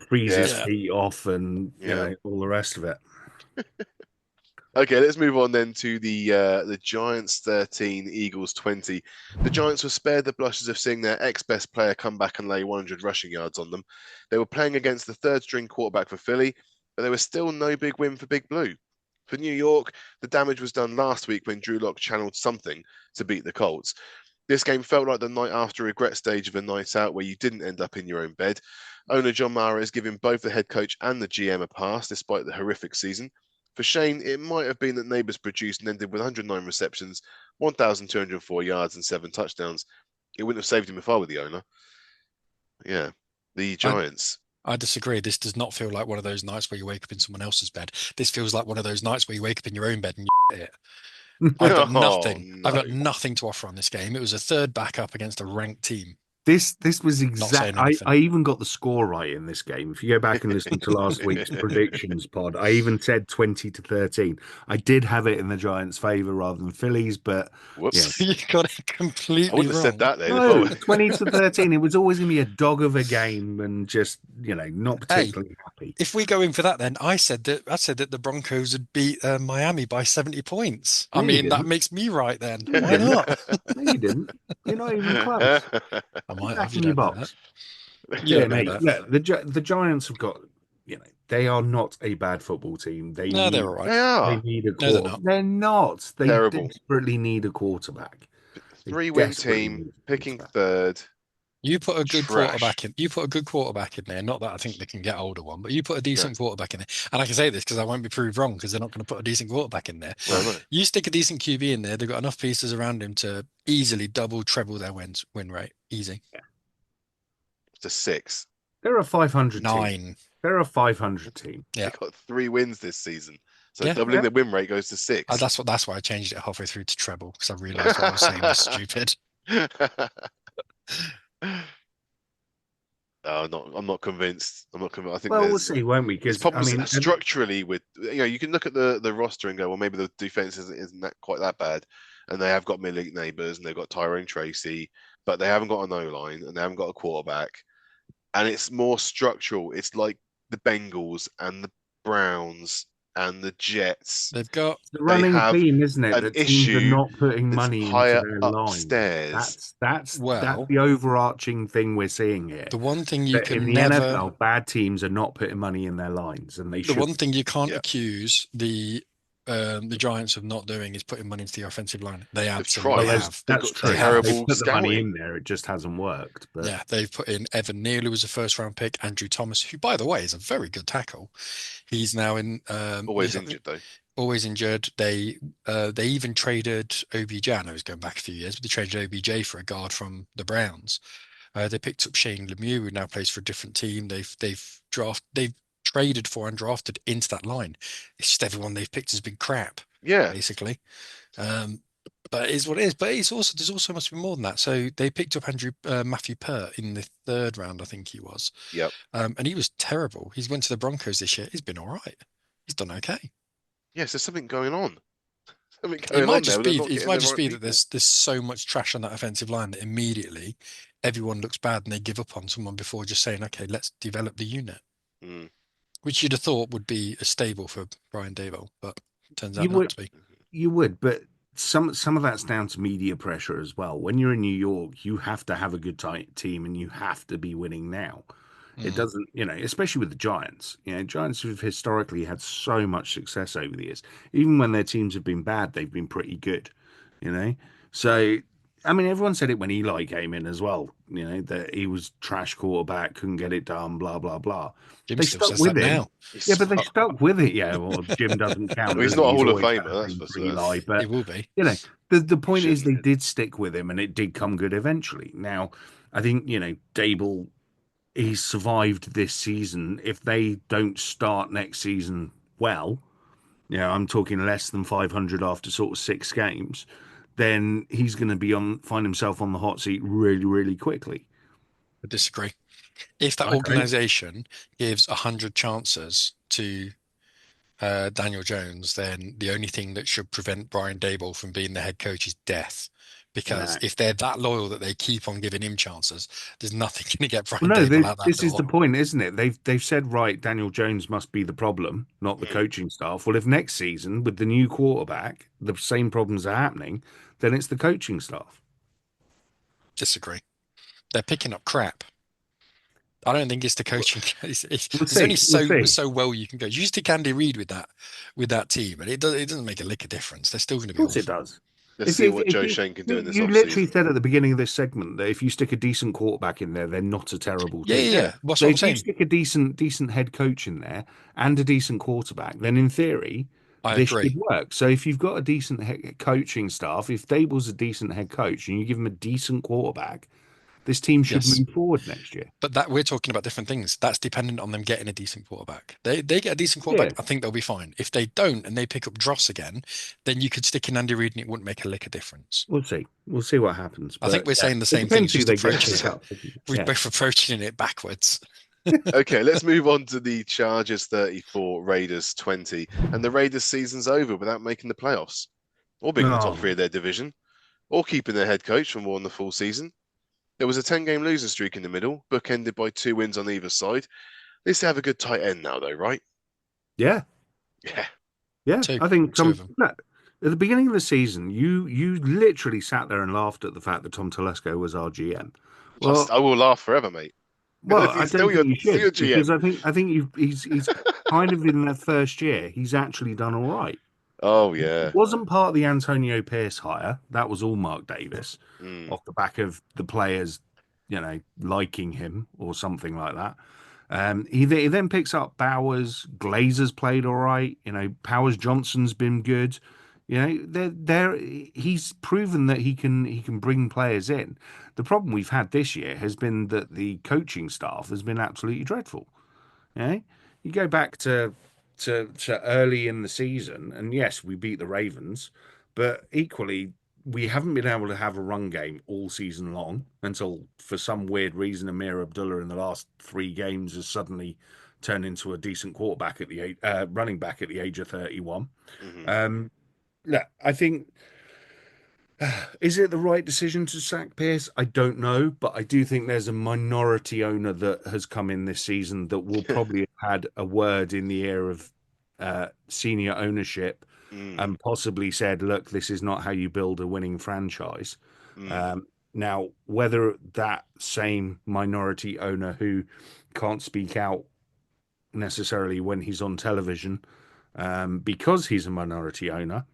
freeze his Yeah. feet off, and you Yeah. know, all the rest of it. Okay, let's move on then to the Giants 13, Eagles 20. The Giants were spared the blushes of seeing their ex-best player come back and lay 100 rushing yards on them. They were playing against the third-string quarterback for Philly, but there was still no big win for Big Blue. For New York, the damage was done last week when Drew Lock channeled something to beat the Colts. This game felt like the night after regret stage of a night out where you didn't end up in your own bed. Owner John Mara is giving both the head coach and the GM a pass despite the horrific season. For Shane, it might have been that Neighbours produced and ended with 109 receptions, 1,204 yards, and 7 touchdowns. It wouldn't have saved him if I were the owner. Yeah, the Giants. I disagree. This does not feel like one of those nights where you wake up in someone else's bed. This feels like one of those nights where you wake up in your own bed and you it. I've got nothing. no. I've got nothing to offer on this game. It was a third backup against a ranked team. This was saying exact. anything. I even got the score right in this game. If you go back and listen to last week's predictions pod, I even said 20-13. I did have it in the Giants' favor rather than Phillies, but Whoops. You got it completely I wouldn't have wrong. said that then. no, 20-13. It was always going to be a dog of a game and just, you know, not particularly happy. If we go in for that, then I said that the Broncos would beat Miami by 70 points. I No, you mean, that didn't. makes me right then. Why not? No, you didn't. You're not even close. I might Back have in you your don't know box. that. Yeah, don't know mate. that. Look, the Giants have got, you know, they are not a bad football team. They No, need, they're all They right. they are. need a No, they're quarter. not. They're not. They Terrible. desperately need a quarterback. They 3-win desperately team, need a picking quarterback. third. You put a good Trash. quarterback in. You put a good quarterback in there. Not that I think they can get older one, but you put a decent quarterback in there. And I can say this because I won't be proved wrong because they're not going to put a decent quarterback in there. No, no. You stick a decent QB in there, they've got enough pieces around him to easily double, treble their win rate. Easy. It's a 6. They're a 500 team. 9. They're a 500 team. Yeah. They got 3 wins this season. So Yeah. doubling the win rate goes to 6. That's why I changed it halfway through to treble because I realised what I was saying was stupid. I'm not convinced. I think Well, we'll there's see, won't we? it's Because probably I mean, structurally with you can look at the roster and go, well, maybe the defense isn't that quite that bad, and they have got Malik Neighbors and they've got Tyrone Tracy, but they haven't got an O-line and they haven't got a quarterback, and it's more structural. It's like the Bengals and the Browns and the Jets. They've got the running have theme, isn't it? an That teams are issue not putting that's money into higher their line. upstairs. That's Well- the overarching thing we're seeing here. the one thing you That in can the never. NFL, bad teams are not putting money in their lines, and they The should. one thing you can't Yeah. accuse the Giants of not doing is putting money into the offensive line. They tried. absolutely Well, have. That's got true. terrible They put the money scouting. in there; it just hasn't worked. But Yeah, they've put in Evan Neal, who was a first-round pick, Andrew Thomas, who, by the way, is a very good tackle. He's now in Always he's injured though. always injured. They even traded OBJ. I know he's going back a few years, but they traded OBJ for a guard from the Browns. They picked up Shane Lemieux, who now plays for a different team. They've traded for and drafted into that line. It's just everyone they've picked has been crap, Yeah, basically. But it is what it is. But there's also must be more than that. So they picked up Matthew Pert in the 3rd round, I think he was. Yep. And he was terrible. He's went to the Broncos this year. He's been all right. He's done okay. yes. There's something going on. Something It going might on just there. be They're not it getting might the just right be that people. there's so much trash on that offensive line that immediately everyone looks bad and they give up on someone before just saying, okay, let's develop the unit. Mm. Which you'd have thought would be a stable for Brian Daboll, but it turns out You not would- to be. you would. But some of that's down to media pressure as well. When you're in New York, you have to have a good team, and you have to be winning now. It Mm. doesn't, especially with the Giants. Giants have historically had so much success over the years. Even when their teams have been bad, they've been pretty good. So I mean, everyone said it when Eli came in as well. That he was trash quarterback, couldn't get it done, blah blah blah. Jim They still stuck says with that him. now. Yeah, but they stuck with it. Yeah, well, Jim doesn't count. Well, he's does not a he? Hall of always Famer, had a that's thing for for certain. Eli, but It will be. the point is they Shouldn't. did stick with him, and it did come good eventually. Now, I think Dable, he's survived this season. If they don't start next season well, I'm talking less than 500 after sort of 6 games, then he's going to find himself on the hot seat really, really quickly. I disagree. If that I agree. organization gives 100 chances to Daniel Jones, then the only thing that should prevent Brian Daboll from being the head coach is death. Because No. if they're that loyal that they keep on giving him chances, there's nothing going to get Brian Well, no, Daboll out that this is door. the point, isn't it? They've said, right, Daniel Jones must be the problem, not the coaching staff. Well, if next season with the new quarterback, the same problems are happening, then it's the coaching staff. Disagree. They're picking up crap. I don't think it's the coaching. There's only so well you can go. You used to Andy Reid with that team, and it doesn't make a lick of difference. They're still going to be Of course awful. it does. Let's see what Joe Shane can do in this You literally offseason. said at the beginning of this segment that if you stick a decent quarterback in there, they're not a terrible team. Yeah. That's So what I'm if you saying. stick a decent head coach in there and a decent quarterback, then in theory, I this agree. should work. So if you've got a decent coaching staff, if Dable's a decent head coach and you give him a decent quarterback, this team should Yes. move forward next year. But that we're talking about different things. That's dependent on them getting a decent quarterback. They get a decent quarterback, Yeah. I think they'll be fine. If they don't and they pick up Dross again, then you could stick in Andy Reid and it wouldn't make a lick of difference. We'll see. We'll see what happens. I think But, we're saying the it same thing. depends who Just they get approach picked up. we're Yeah. both approaching it backwards. Okay, let's move on to the Chargers 34, Raiders 20. And the Raiders season's over without making the playoffs, or being in the top Oh. three of their division, or keeping their head coach for more than the full season. There was a 10-game losing streak in the middle, bookended by 2 wins on either side. At least they have a good tight end now, though, right? Yeah. Yeah. Yeah, Two. I think Two of them. at the beginning of the season, you literally sat there and laughed at the fact that Tom Telesco was our GM. Well, I will laugh forever, mate. well, He's I still don't think you still your should because I think he's kind of in that first year. He's actually done all right. Oh, yeah. It wasn't part of the Antonio Pierce hire. That was all Mark Davis off the back of the players, liking him or something like that. He then picks up Bowers. Glazer's played all right. Powers Johnson's been good. He's proven that he can bring players in. The problem we've had this year has been that the coaching staff has been absolutely dreadful. You go back to early in the season, and yes, we beat the Ravens, but equally we haven't been able to have a run game all season long until, for some weird reason, Amir Abdullah in the last 3 games has suddenly turned into a decent quarterback at the running back at the age of 31. Look, I think, is it the right decision to sack Pierce? I don't know, but I do think there's a minority owner that has come in this season that will probably have had a word in the ear of senior ownership and possibly said, look, this is not how you build a winning franchise. Now, whether that same minority owner who can't speak out necessarily when he's on television because he's a minority owner.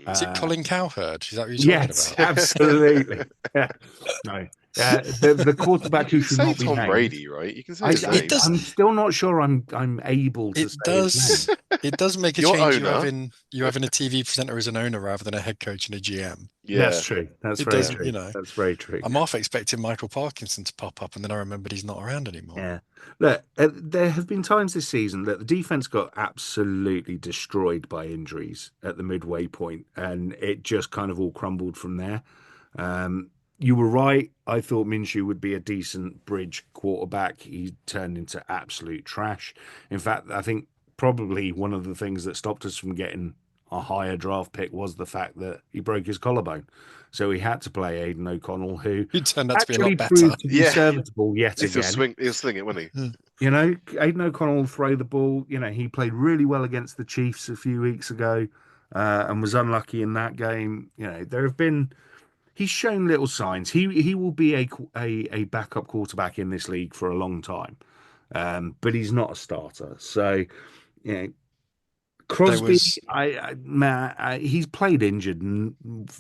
Is it Colin Cowherd? Is that what you're talking Yes, about? absolutely. No. The quarterback who You can should say not be Tom named. Brady, right? You can say his name. does- I'm still not sure I'm able to It say his name. does make a Your change. owner. You having a TV presenter as an owner rather than a head coach and a GM. Yeah. That's true. That's It very does, true. That's very true. I'm half expecting Michael Parkinson to pop up, and then I remembered he's not around anymore. Yeah. Look, there have been times this season that the defense got absolutely destroyed by injuries at the midway point, and it just kind of all crumbled from there. You were right. I thought Minshew would be a decent bridge quarterback. He turned into absolute trash. In fact, I think probably one of the things that stopped us from getting a higher draft pick was the fact that he broke his collarbone. So we had to play Aidan O'Connell, who He turned out to be a actually lot better. proved to be Yeah. serviceable yet He'll again. sling it, won't he? Aidan O'Connell will throw the ball. He played really well against the Chiefs a few weeks ago and was unlucky in that game. He's shown little signs. He will be a backup quarterback in this league for a long time, but he's not a starter. So, Crosby, he's played injured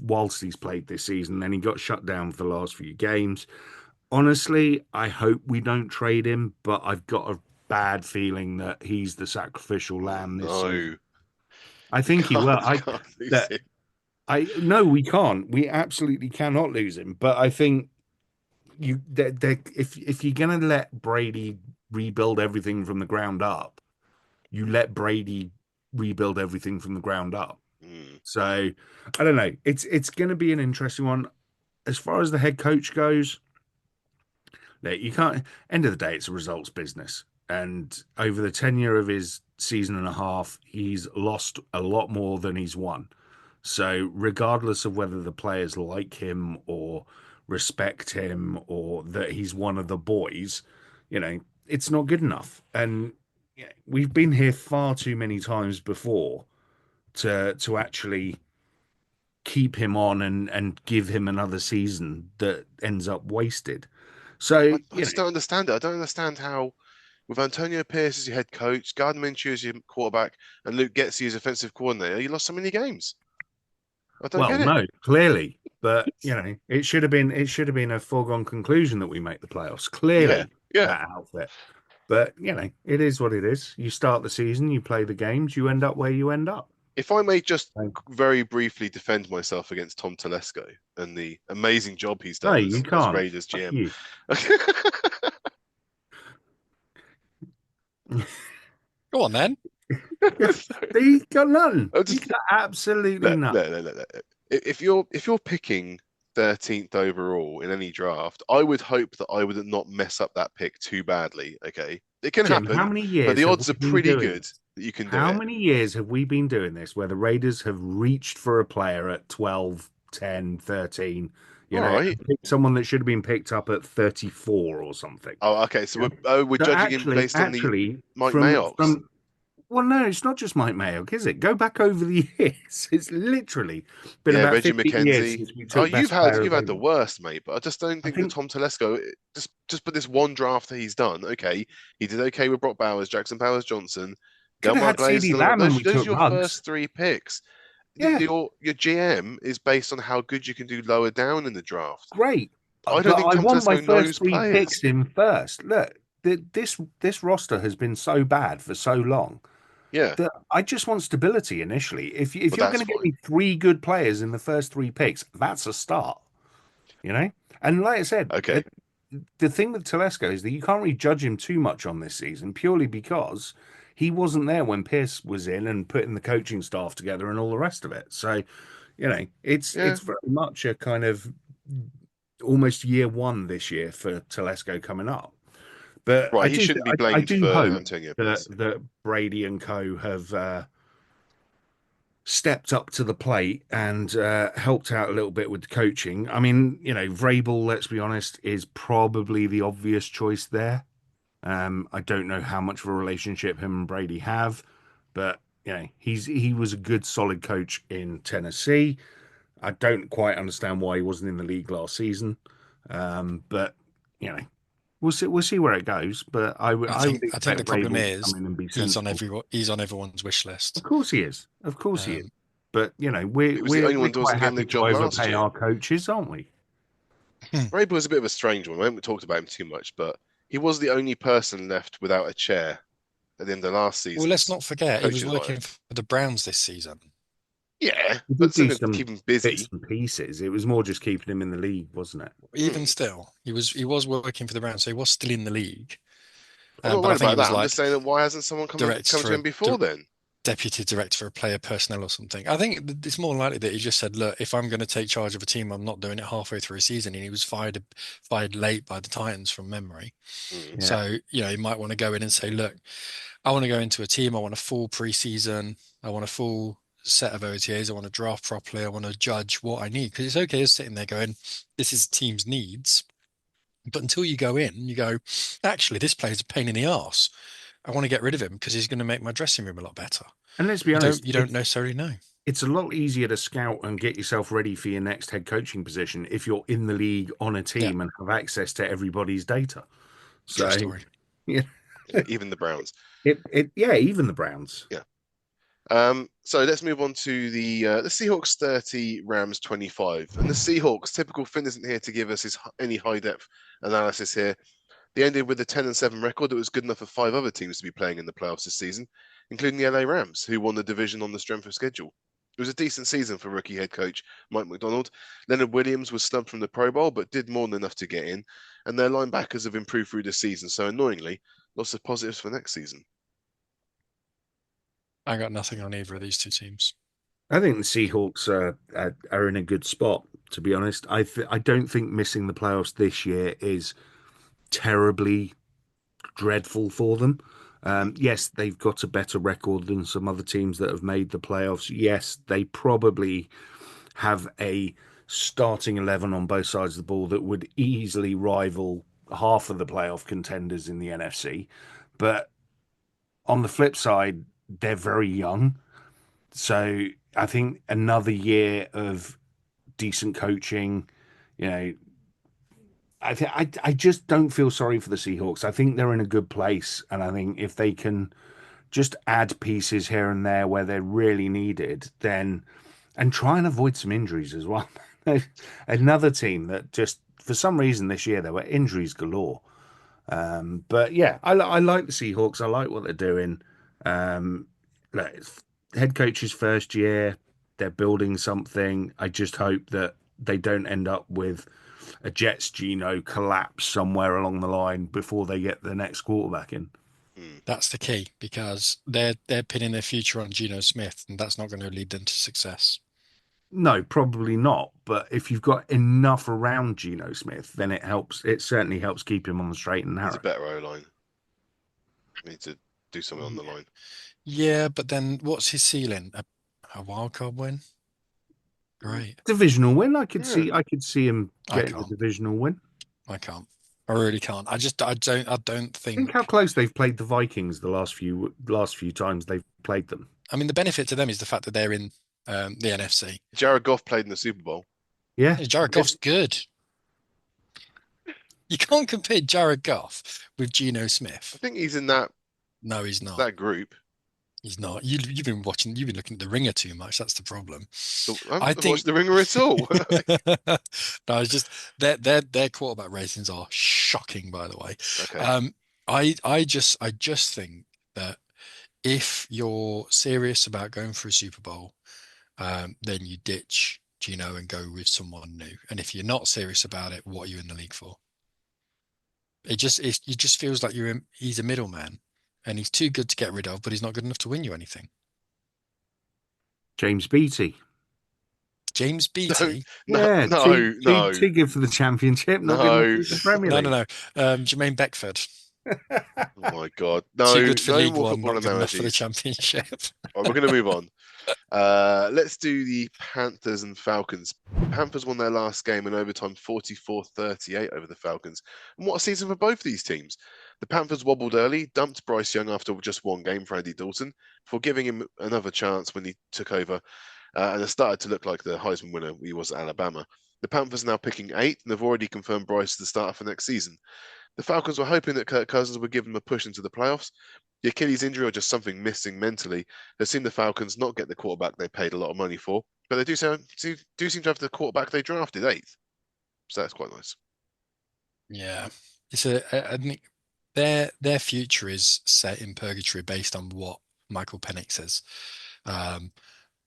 whilst he's played this season. Then he got shut down for the last few games. Honestly, I hope we don't trade him, but I've got a bad feeling that he's the sacrificial lamb this season. I think he will. No, we can't. We absolutely cannot lose him. But I think if you're going to let Brady rebuild everything from the ground up, you let Brady rebuild everything from the ground up. So I don't know. It's going to be an interesting one. As far as the head coach goes, look, you can't. End of the day, it's a results business. And over the tenure of his season and a half, he's lost a lot more than he's won. So regardless of whether the players like him or respect him or that he's one of the boys, it's not good enough. And we've been here far too many times before to actually keep him on and give him another season that ends up wasted. So, I just don't understand it. I don't understand how, with Antonio Pierce as your head coach, Gardner Minshew as your quarterback, and Luke Getsy as offensive coordinator, you lost so many games. I don't well, get it. no, clearly, but it should have been a foregone conclusion that we make the playoffs. Clearly, Yeah. that outfit. But it is what it is. You start the season, you play the games, you end up where you end up. If I may just Thank- very briefly defend myself against Tom Telesco and the amazing job he's No, done you as can't. Raiders Fuck GM. you. Go on then. He's got none. I'll just- He's got absolutely none. No. If you're picking 13th overall in any draft, I would hope that I would not mess up that pick too badly. Okay, it can Jim, happen, how many years but the have odds we are been pretty doing good this? that you can do How it. many years have we been doing this where the Raiders have reached for a player at 12, 10, 13, All right. and picked someone that should have been picked up at 34 or something? Oh, okay. So we're So judging him based on the Mike Mayock's. Well, no, it's not just Mike Mayock, is it? Go back over the years. It's literally been Yeah, about Reggie 15 years McKenzie. since we Oh, took best you've player had the available. worst, mate. But I just don't think that think- Tom Telesco just put this one draft that he's done. Okay, he did okay with Brock Bowers, Jackson Powers Johnson, Could have Delmar had CeeDee Glaze. Lamb when we Those are took your Ruggs. first three picks. Yeah. Your GM is based on how good you can do lower down in the draft. Great. I don't But think I Tom want my Telesco knows first three players. picks in first. Look, this roster has been so bad for so long Yeah, that I just want stability initially. If Well, you're going that's to get fine. me three good players in the first three picks, that's a start. And like I said, Okay. the thing with Telesco is that you can't really judge him too much on this season purely because he wasn't there when Pierce was in and putting the coaching staff together and all the rest of it. So, it's Yeah. very much a kind of almost year one this year for Telesco coming up. But Right, I he do, shouldn't be I blamed do for hope Antonio that Pierce. that Brady and co have stepped up to the plate and helped out a little bit with the coaching. I mean, Vrabel, let's be honest, is probably the obvious choice there. I don't know how much of a relationship him and Brady have, but he was a good, solid coach in Tennessee. I don't quite understand why he wasn't in the league last season, but we'll see where it goes. But I would I think expect the problem Vrabel to is come in and be he's on sensible. he's on everyone's wish list. Of course he is. Of course he is. Um, But He we're was the only one that quite wasn't getting happy the to job last overpay year. our coaches, aren't we? Vrabel was a bit of a strange one. We haven't talked about him too much, but he was the only person left without a chair at the end of last season. well, let's not forget he was coaches working hire. for the Browns this season. Yeah, We but did do still some keep him bits busy. and pieces. It was more just keeping him in the league, wasn't it? Even still, he was working for the Browns, so he was still in the league. I'm not But I worried think about he was that. I'm like just saying that why hasn't someone come to him before then? deputy director for player personnel or something. I think it's more likely that he just said, "Look, if I'm going to take charge of a team, I'm not doing it halfway through a season." And he was fired late by the Titans from memory. Mm. Yeah. So you might want to go in and say, "Look, I want to go into a team. I want a full preseason. I want a full set of OTAs. I want to draft properly. I want to judge what I need." Because it's okay as sitting there going, "This is the team's needs." But until you go in, you go, "Actually, this player's a pain in the arse. I want to get rid of him because he's going to make my dressing room a lot better." And let's be You honest, don't necessarily know. it's a lot easier to scout and get yourself ready for your next head coaching position if you're in the league on a team and have access to everybody's data. True So, story. Yeah, even the Browns. even the Browns. Yeah. So let's move on to the Seahawks 30, Rams 25. And the Seahawks, typical Finn isn't here to give us any high-depth analysis here. They ended with a 10-7 record that was good enough for 5 other teams to be playing in the playoffs this season, including the LA Rams, who won the division on the strength of schedule. It was a decent season for rookie head coach Mike McDonald. Leonard Williams was snubbed from the Pro Bowl, but did more than enough to get in. And their linebackers have improved through the season. So annoyingly, lots of positives for next season. I got nothing on either of these two teams. I think the Seahawks are in a good spot, to be honest. I don't think missing the playoffs this year is terribly dreadful for them. Yes, they've got a better record than some other teams that have made the playoffs. Yes, they probably have a starting 11 on both sides of the ball that would easily rival half of the playoff contenders in the NFC. But on the flip side, they're very young. So I think another year of decent coaching, you know, I just don't feel sorry for the Seahawks. I think they're in a good place, and I think if they can just add pieces here and there where they're really needed, then and try and avoid some injuries as well. Another team that just for some reason this year there were injuries galore. But yeah, I like the Seahawks. I like what they're doing. Um, like, it's head coach's first year, they're building something. I just hope that they don't end up with a Jets Geno collapse somewhere along the line before they get the next quarterback in. That's the key because they're pinning their future on Geno Smith, and that's not going to lead them to success. No, probably not. But if you've got enough around Geno Smith, then it helps. It certainly helps keep him on the straight and He's a narrow. better O-line. Need to do something on the line. Yeah, but then what's his ceiling? A wild card win? Great. Divisional win, I could Yeah. see. I could see him I getting a can't. divisional win. I can't. I really can't. I don't Think think. how close they've played the Vikings the last few times they've played them. I mean, the benefit to them is the fact that they're in the NFC. Jared Goff played in the Super Bowl. Yeah, Jared Goff's good. You can't compare Jared Goff with Geno I Smith. think he's in that No, he's not. that group. He's not. You've been looking at the Ringer too much. That's the problem. So I I haven't think watched the Ringer at all. no, it's just their quarterback ratings are shocking, by the way. Okay. I just think that if you're serious about going for a Super Bowl, then you ditch Gino and go with someone new. And if you're not serious about it, what are you in the league for? It just feels like he's a middleman, and he's too good to get rid of, but he's not good enough to win you anything. James Beattie. James Beattie. Yeah, no. too good for the championship. Not No. good enough for the Premier League. No. Jermaine Beckford. Oh my God. No, Too good for no League more One, football not good enough for the analogies. championship. All right, we're going to move on. Let's do the Panthers and Falcons. Panthers won their last game in overtime 44-38 over the Falcons. And what a season for both these teams. The Panthers wobbled early, dumped Bryce Young after just one game for Andy Dalton, before giving him another chance when he took over. And it started to look like the Heisman winner he was at Alabama. The Panthers are now picking 8th and have already confirmed Bryce as the starter for next season. The Falcons were hoping that Kirk Cousins would give them a push into the playoffs. The Achilles injury or just something missing mentally has seen the Falcons not get the quarterback they paid a lot of money for, but they do seem to have the quarterback they drafted 8th. So that's quite nice. Yeah, I think their future is set in purgatory based on what Michael Penix says.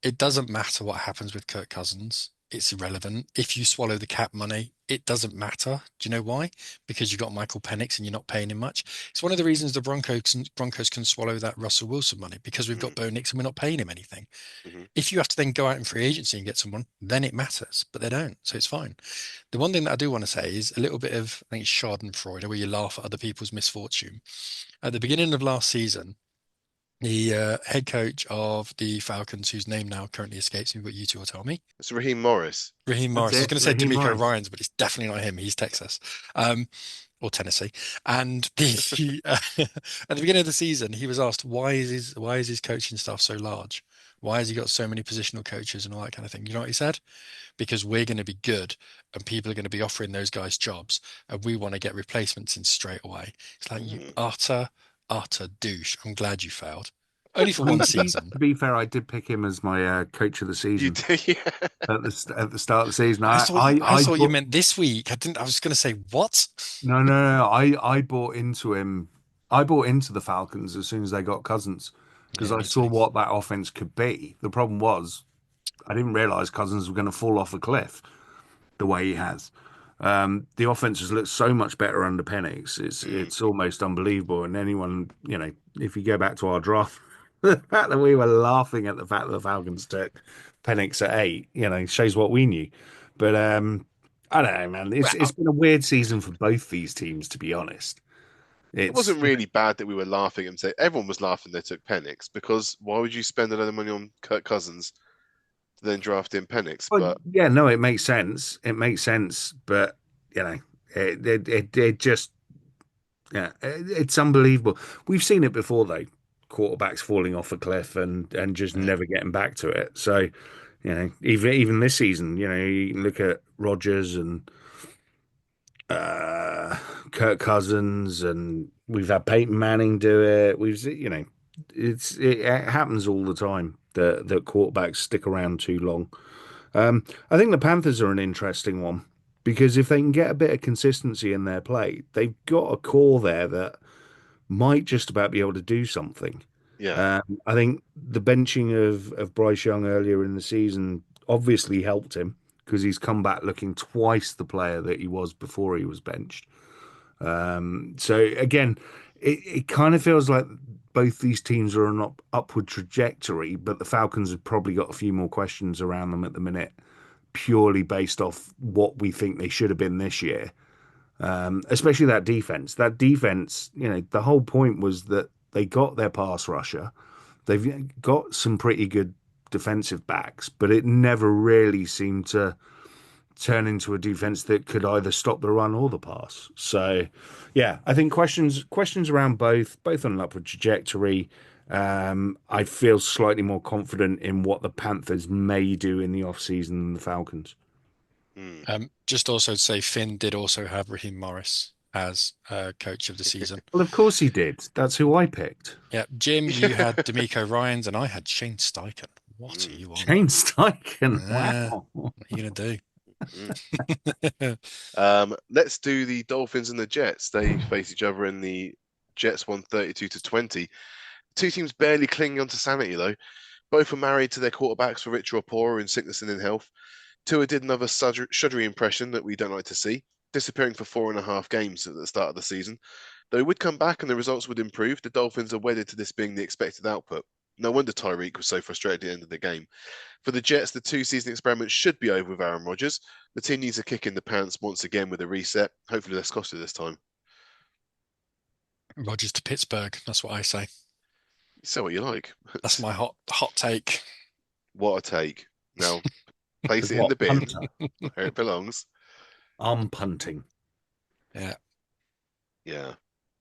It doesn't matter what happens with Kirk Cousins. It's irrelevant. If you swallow the cap money, it doesn't matter. Do you know why? Because you've got Michael Penix and you're not paying him much. It's one of the reasons the Broncos can swallow that Russell Wilson money because we've got Bo Nix and we're not paying him anything. If you have to then go out in free agency and get someone, then it matters, but they don't. So it's fine. The one thing that I do want to say is a little bit of, I think it's Schadenfreude, where you laugh at other people's misfortune. At the beginning of last season, the head coach of the Falcons, whose name now currently escapes me, but you two will tell me. It's Raheem Morris. Raheem Morris. I was going to say Raheem D'Amico Morris. Ryans, but it's definitely not him. He's Texas, or Tennessee. And at the beginning of the season, he was asked why is his coaching staff so large? Why has he got so many positional coaches and all that kind of thing? You know what he said? Because we're going to be good, and people are going to be offering those guys jobs, and we want to get replacements in straight away. It's like you utter douche. I'm glad you failed. Only for one season. To be fair, I did pick him as my coach of the You season did, yeah. at the start of the season. I thought you bought- meant this week. I was going to say what? No. I bought into him. I bought into the Falcons as soon as they got Cousins because Yeah, I me saw too. what that offense could be. The problem was I didn't realize Cousins was going to fall off a cliff the way he has. The offense has looked so much better under Penix. It's almost unbelievable. And anyone, if you go back to our draft the fact that we were laughing at the fact that the Falcons took Penix at 8, shows what we knew. But I don't know, man. It's been a weird season for both these teams, to be honest. It wasn't really bad that we were laughing and say everyone was laughing they took Penix, because why would you spend a lot of money on Kirk Cousins to then draft in Penix? Well, But yeah, no, it makes sense. It makes sense, but it just it's unbelievable. We've seen it before though, quarterbacks falling off a cliff and just never getting back to it. So, even this season, you can look at Rodgers and Kirk Cousins, and we've had Peyton Manning do it. It happens all the time that quarterbacks stick around too long. I think the Panthers are an interesting one because if they can get a bit of consistency in their play, they've got a core there that might just about be able to do something. yeah, I think the benching of Bryce Young earlier in the season obviously helped him because he's come back looking twice the player that he was before he was benched. So again, it kind of feels like both these teams are on an upward trajectory, but the Falcons have probably got a few more questions around them at the minute, purely based off what we think they should have been this year. Especially that defense. That defense, the whole point was that they got their pass rusher. They've got some pretty good defensive backs, but it never really seemed to turn into a defense that could either stop the run or the pass. So, yeah, I think questions around both on an upward trajectory. I feel slightly more confident in what the Panthers may do in the offseason than the Falcons. Just also to say, Finn did also have Raheem Morris as coach of the season. Well, of course he did. That's who I picked. Yeah, Jim, you had D'Amico Ryans, and I had Shane Steichen. What are you on? Shane Steichen. Wow. Wow. What are you gonna do? Let's do the Dolphins and the Jets. They face each other in the Jets won 32-20. Two teams barely clinging onto sanity though. Both were married to their quarterbacks for richer or poorer, in sickness and in health. Tua did another shuddery impression that we don't like to see, disappearing for 4.5 games at the start of the season. Though he would come back and the results would improve, the Dolphins are wedded to this being the expected output. No wonder Tyreek was so frustrated at the end of the game. For the Jets, the 2-season experiment should be over with Aaron Rodgers. The team needs a kick in the pants once again with a reset, hopefully less costly this time. Rodgers to Pittsburgh. That's what I say. Say what you like. That's my hot take. What a take. Now, place it in the bin where it belongs. I'm punting. Yeah. Yeah.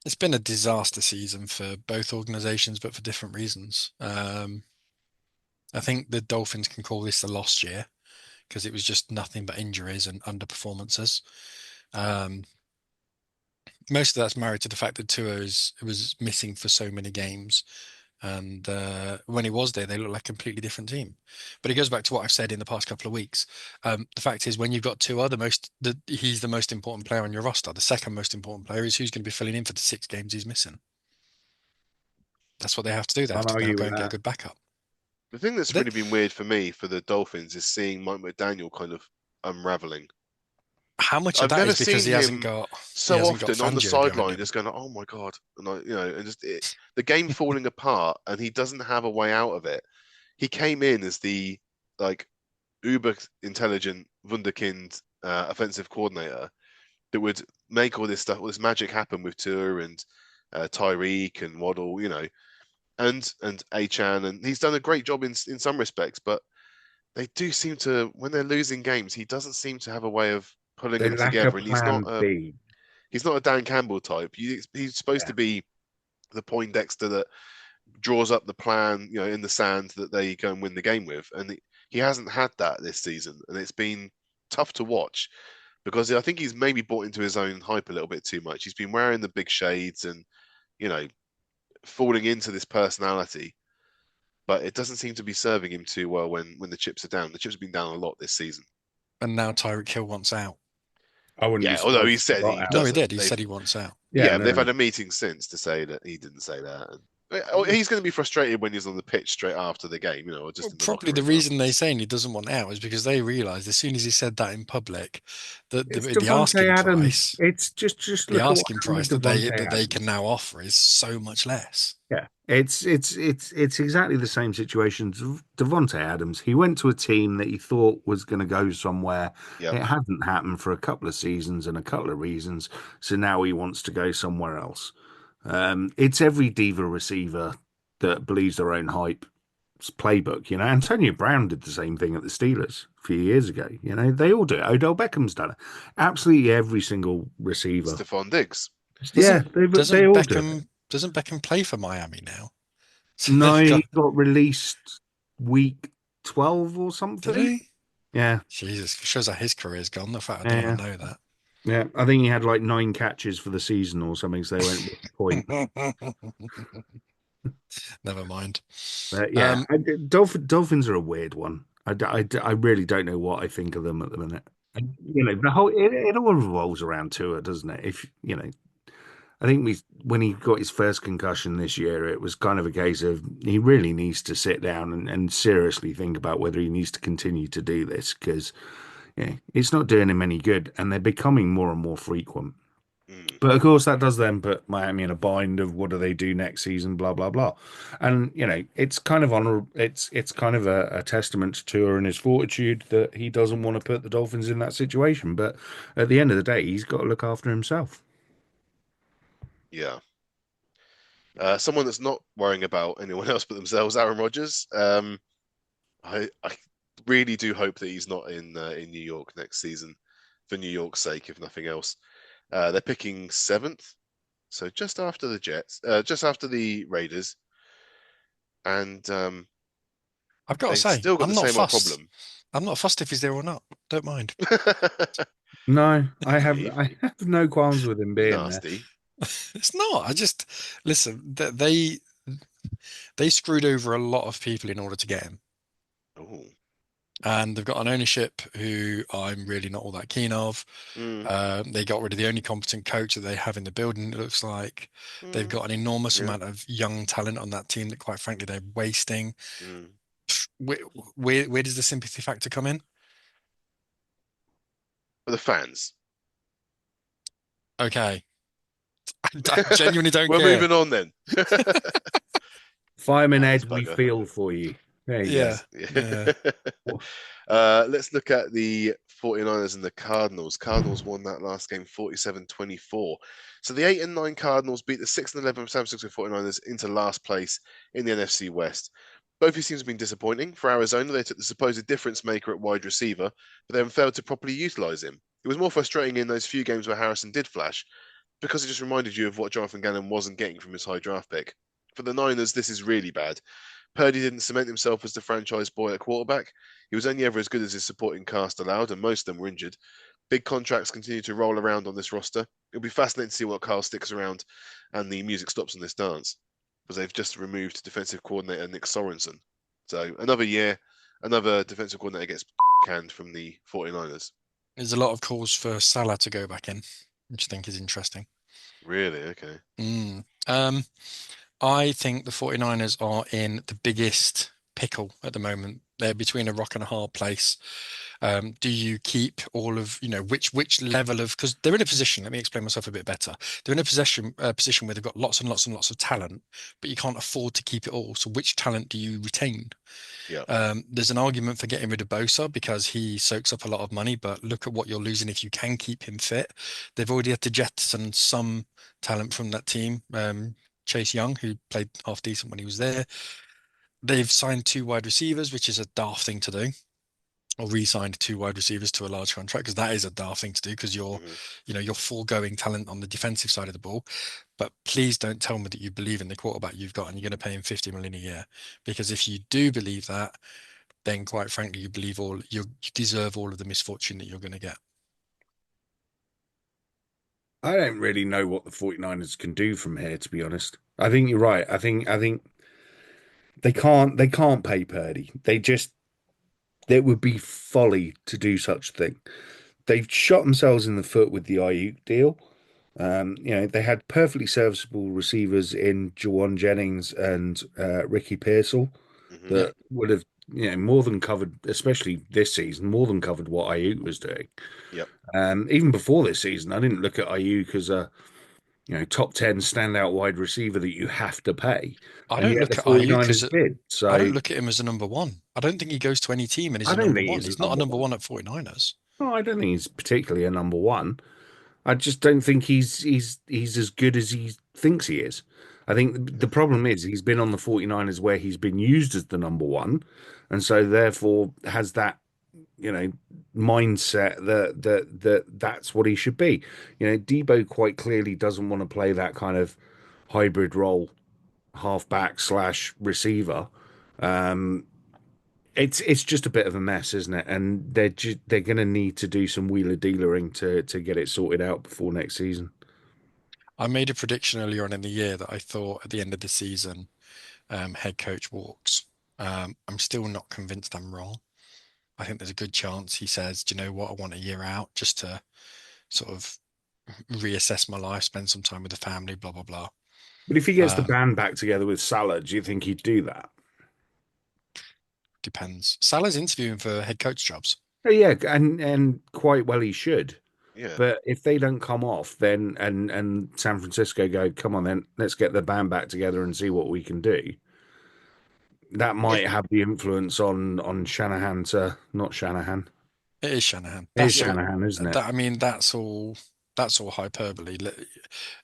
It's been a disaster season for both organizations, but for different reasons. I think the Dolphins can call this the lost year because it was just nothing but injuries and underperformances. Most of that's married to the fact that Tua was missing for so many games. And when he was there, they looked like a completely different team. But it goes back to what I've said in the past couple of weeks. The fact is, when you've got Tua, he's the most important player on your roster. The second most important player is who's going to be filling in for the 6 games he's missing. That's what they have to do. They have to now go and get a good backup. The thing that's really been weird for me for the Dolphins is seeing Mike McDaniel kind of unraveling. How much of that is because he hasn't got so often on the sideline, just going, "Oh my god," and and just the game falling apart, and he doesn't have a way out of it. He came in as the uber intelligent wunderkind offensive coordinator that would make all this stuff, all this magic happen with Tua and Tyreek and Waddle, and Achane, and he's done a great job in some respects, but they do seem to, when they're losing games, he doesn't seem to have a way of pulling them together, and he's not a Dan Campbell type. He's supposed to be the Poindexter that draws up the plan, in the sand that they go and win the game with, and he hasn't had that this season, and it's been tough to watch because I think he's maybe bought into his own hype a little bit too much. He's been wearing the big shades and falling into this personality, but it doesn't seem to be serving him too well when the chips are down. The chips have been down a lot this season, and now Tyreek Hill wants out. Although he said he did. He said he wants out. Yeah, they've had a meeting since to say that he didn't say that. He's going to be frustrated when he's on the pitch straight after the game, or just Well, in the locker probably the room reason they're afterwards. saying he doesn't want out is because they realised as soon as he said that in public that It's the Devontae asking Adams. price, It's just the look at what asking happened price with that Devontae they Adams. can now offer is so much less. Yeah, it's exactly the same situation. Devontae Adams, he went to a team that he thought was going to go somewhere. Yep. It hasn't happened for a couple of seasons and a couple of reasons. So now he wants to go somewhere else. It's every diva receiver that believes their own hype playbook. Antonio Brown did the same thing at the Steelers a few years ago. They all do it. Odell Beckham's done it. Absolutely every single receiver. Stephon Diggs. Yeah, Doesn't they all do it. doesn't Beckham play for Miami now? So No, they've he got released week 12 or did something. he? Yeah, Jesus, shows how his career's gone. The fact I didn't yeah, even know that. yeah. I think he had like 9 catches for the season or something. So they went with the point. Never mind. But yeah, Dolphins are a weird one. I really don't know what I think of them at the minute. And, the whole it all revolves around Tua, doesn't it? I think when he got his first concussion this year, it was kind of a case of he really needs to sit down and seriously think about whether he needs to continue to do this because it's not doing him any good, and they're becoming more and more frequent. Mm. But of course, that does then put Miami in a bind of what do they do next season, blah blah blah. And it's kind of it's kind of a testament to Tua and his fortitude that he doesn't want to put the Dolphins in that situation. But at the end of the day, he's got to look after himself. Yeah. Someone that's not worrying about anyone else but themselves, Aaron Rodgers. I really do hope that he's not in New York next season, for New York's sake, if nothing else. They're picking 7th, so just after the Jets, just after the Raiders, and I've got to they've say, still got I'm the not same old fussed. problem. I'm not fussed if he's there or not. Don't mind. No, I Steve, have no qualms with him being there. nasty. It's not. I just listen. They screwed over a lot of people in order to get him, Oh. and they've got an ownership who I'm really not all that keen of. Mm, They got rid of the only competent coach that they have in the building. It looks like they've got an enormous yeah. amount of young talent on that team that, quite frankly, they're wasting. Mm. Where does the sympathy factor come in? For the fans. Okay, I genuinely don't We're care. moving on then. Fireman That's Ed, we bugger. feel for you. There you Yeah, Yeah. Let's look at the 49ers and the Cardinals. Cardinals won that last game 47-24. So the 8 and 9 Cardinals beat the 6 and 11 San Francisco 49ers into last place in the NFC West. Both these teams have been disappointing. For Arizona, they took the supposed difference maker at wide receiver, but then failed to properly utilize him. It was more frustrating in those few games where Harrison did flash, because it just reminded you of what Jonathan Gannon wasn't getting from his high draft pick. For the Niners, this is really bad. Purdy didn't cement himself as the franchise boy at quarterback. He was only ever as good as his supporting cast allowed, and most of them were injured. Big contracts continue to roll around on this roster. It'll be fascinating to see what Kyle sticks around and the music stops on this dance, because they've just removed defensive coordinator Nick Sorensen. So another year, another defensive coordinator gets canned from the 49ers. there's a lot of calls for Salah to go back in, which I think is interesting. Really? Okay. I think the 49ers are in the biggest pickle at the moment. They're between a rock and a hard place. Do you keep all of, which level of, because they're in a position, let me explain myself a bit better. They're in a position where they've got lots and lots and lots of talent, but you can't afford to keep it all. So which talent do you retain? Yeah. There's an argument for getting rid of Bosa because he soaks up a lot of money, but look at what you're losing if you can keep him fit. They've already had to jettison some talent from that team. Chase Young, who played half decent when he was there. They've signed 2 wide receivers, which is a daft thing to do, or re-signed 2 wide receivers to a large contract, because that is a daft thing to do, because you're foregoing talent on the defensive side of the ball. But please don't tell me that you believe in the quarterback you've got and you're going to pay him $50 million a year, because if you do believe that, then quite frankly, you deserve all of the misfortune that you're going to get. I don't really know what the 49ers can do from here, to be honest. I think you're right. I think they can't pay Purdy. It would be folly to do such a thing. They've shot themselves in the foot with the Ayuk deal. They had perfectly serviceable receivers in Jawan Jennings and Ricky Pearsall Mhm. that would have, more than covered, especially this season, more than covered what Ayuk was doing. Yep. Even before this season, I didn't look at Ayuk as a, top 10 standout wide receiver that you have to pay. I And don't yet look the at Ayuk 49ers did. So I don't look at him as a number one. I don't think he goes to any team and he's I a don't number think one. he's a He's not a number number one. one at 49ers. No, I don't think he's particularly a number one. I just don't think he's as good as he thinks he is. I think the problem is he's been on the 49ers where he's been used as the number one, and so therefore has that, mindset that's what he should be. Debo quite clearly doesn't want to play that kind of hybrid role, halfback slash receiver. Um, it's just a bit of a mess, isn't it? And they're going to need to do some wheeler dealering to get it sorted out before next season. I made a prediction earlier on in the year that I thought at the end of the season, head coach walks. I'm still not convinced I'm wrong. I think there's a good chance he says, do you know what? I want a year out just to sort of reassess my life, spend some time with the family, blah, blah, blah. But if he gets the band back together with Salah, do you think he'd do that? Depends. Salah's interviewing for head coach jobs. Oh, yeah, and quite well he should. Yeah. But if they don't come off, then and San Francisco go, come on, then let's get the band back together and see what we can do. That might have the influence on Shanahan to not Shanahan. It is Shanahan. It is Shanahan, isn't it? I mean, that's all hyperbole.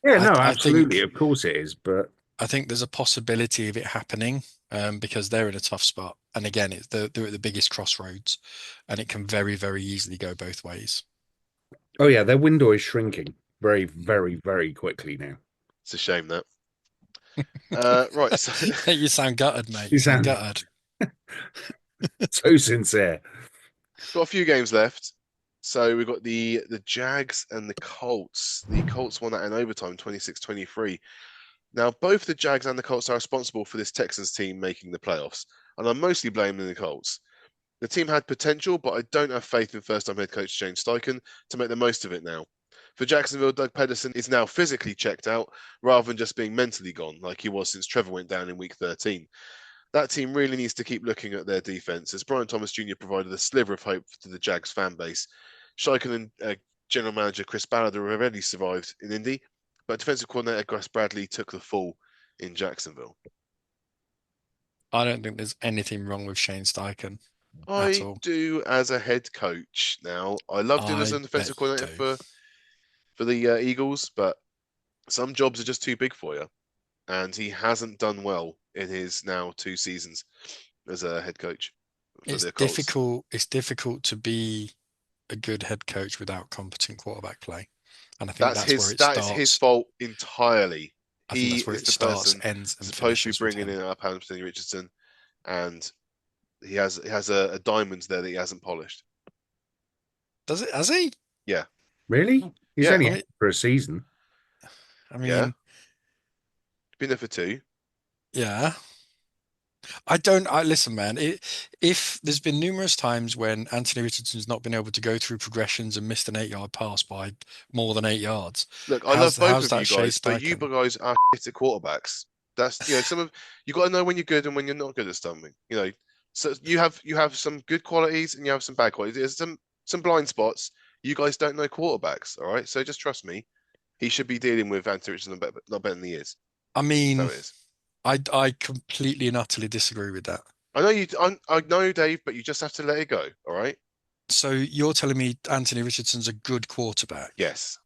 Yeah, no, I absolutely. think, Of course it is. But I think there's a possibility of it happening because they're in a tough spot. And again, they're at the biggest crossroads and it can very, very easily go both ways. oh yeah, their window is shrinking very, very, very quickly now. It's a shame that. Right. So You sound gutted, mate. You sound gutted. so sincere. got a few games left. So we've got the Jags and the Colts. The Colts won that in overtime, 26-23. Now, both the Jags and the Colts are responsible for this Texans team making the playoffs, and I'm mostly blaming the Colts. The team had potential, but I don't have faith in first-time head coach James Steichen to make the most of it now. For Jacksonville, Doug Pederson is now physically checked out rather than just being mentally gone like he was since Trevor went down in week 13. That team really needs to keep looking at their defense, as Brian Thomas Jr. provided a sliver of hope to the Jags fan base. Steichen and general manager Chris Ballard have already survived in Indy, but defensive coordinator Gus Bradley took the fall in Jacksonville. I don't think there's anything wrong with Shane Steichen. I do as a head coach now. I loved him as an defensive coordinator for the Eagles, but some jobs are just too big for you. And he hasn't done well in his now 2 seasons as a head coach. It's difficult. It's difficult to be a good head coach without competent quarterback play. And I think that's where it starts. That is his fault entirely. I think that's where it starts, ends, and supposed to be finishes bringing in Anthony Richardson, and he has a diamond there that he hasn't polished. Does it? Has he? Yeah. Really? He's only for a season. I mean, been there for 2. Yeah. Listen, man, if there's been numerous times when Anthony Richardson's not been able to go through progressions and missed an 8-yard pass by more than 8 yards. Look, I love both of you guys, but you guys are shit at quarterbacks. That's you got to know when you're good and when you're not good at something. So you have some good qualities and you have some bad qualities. There's some blind spots. You guys don't know quarterbacks, all right? So just trust me. He should be dealing with Anthony Richardson not better than he is. I mean, I completely and utterly disagree with that. I know you. I know, Dave, but you just have to let it go. All right. So you're telling me Anthony Richardson's a good quarterback? Yes.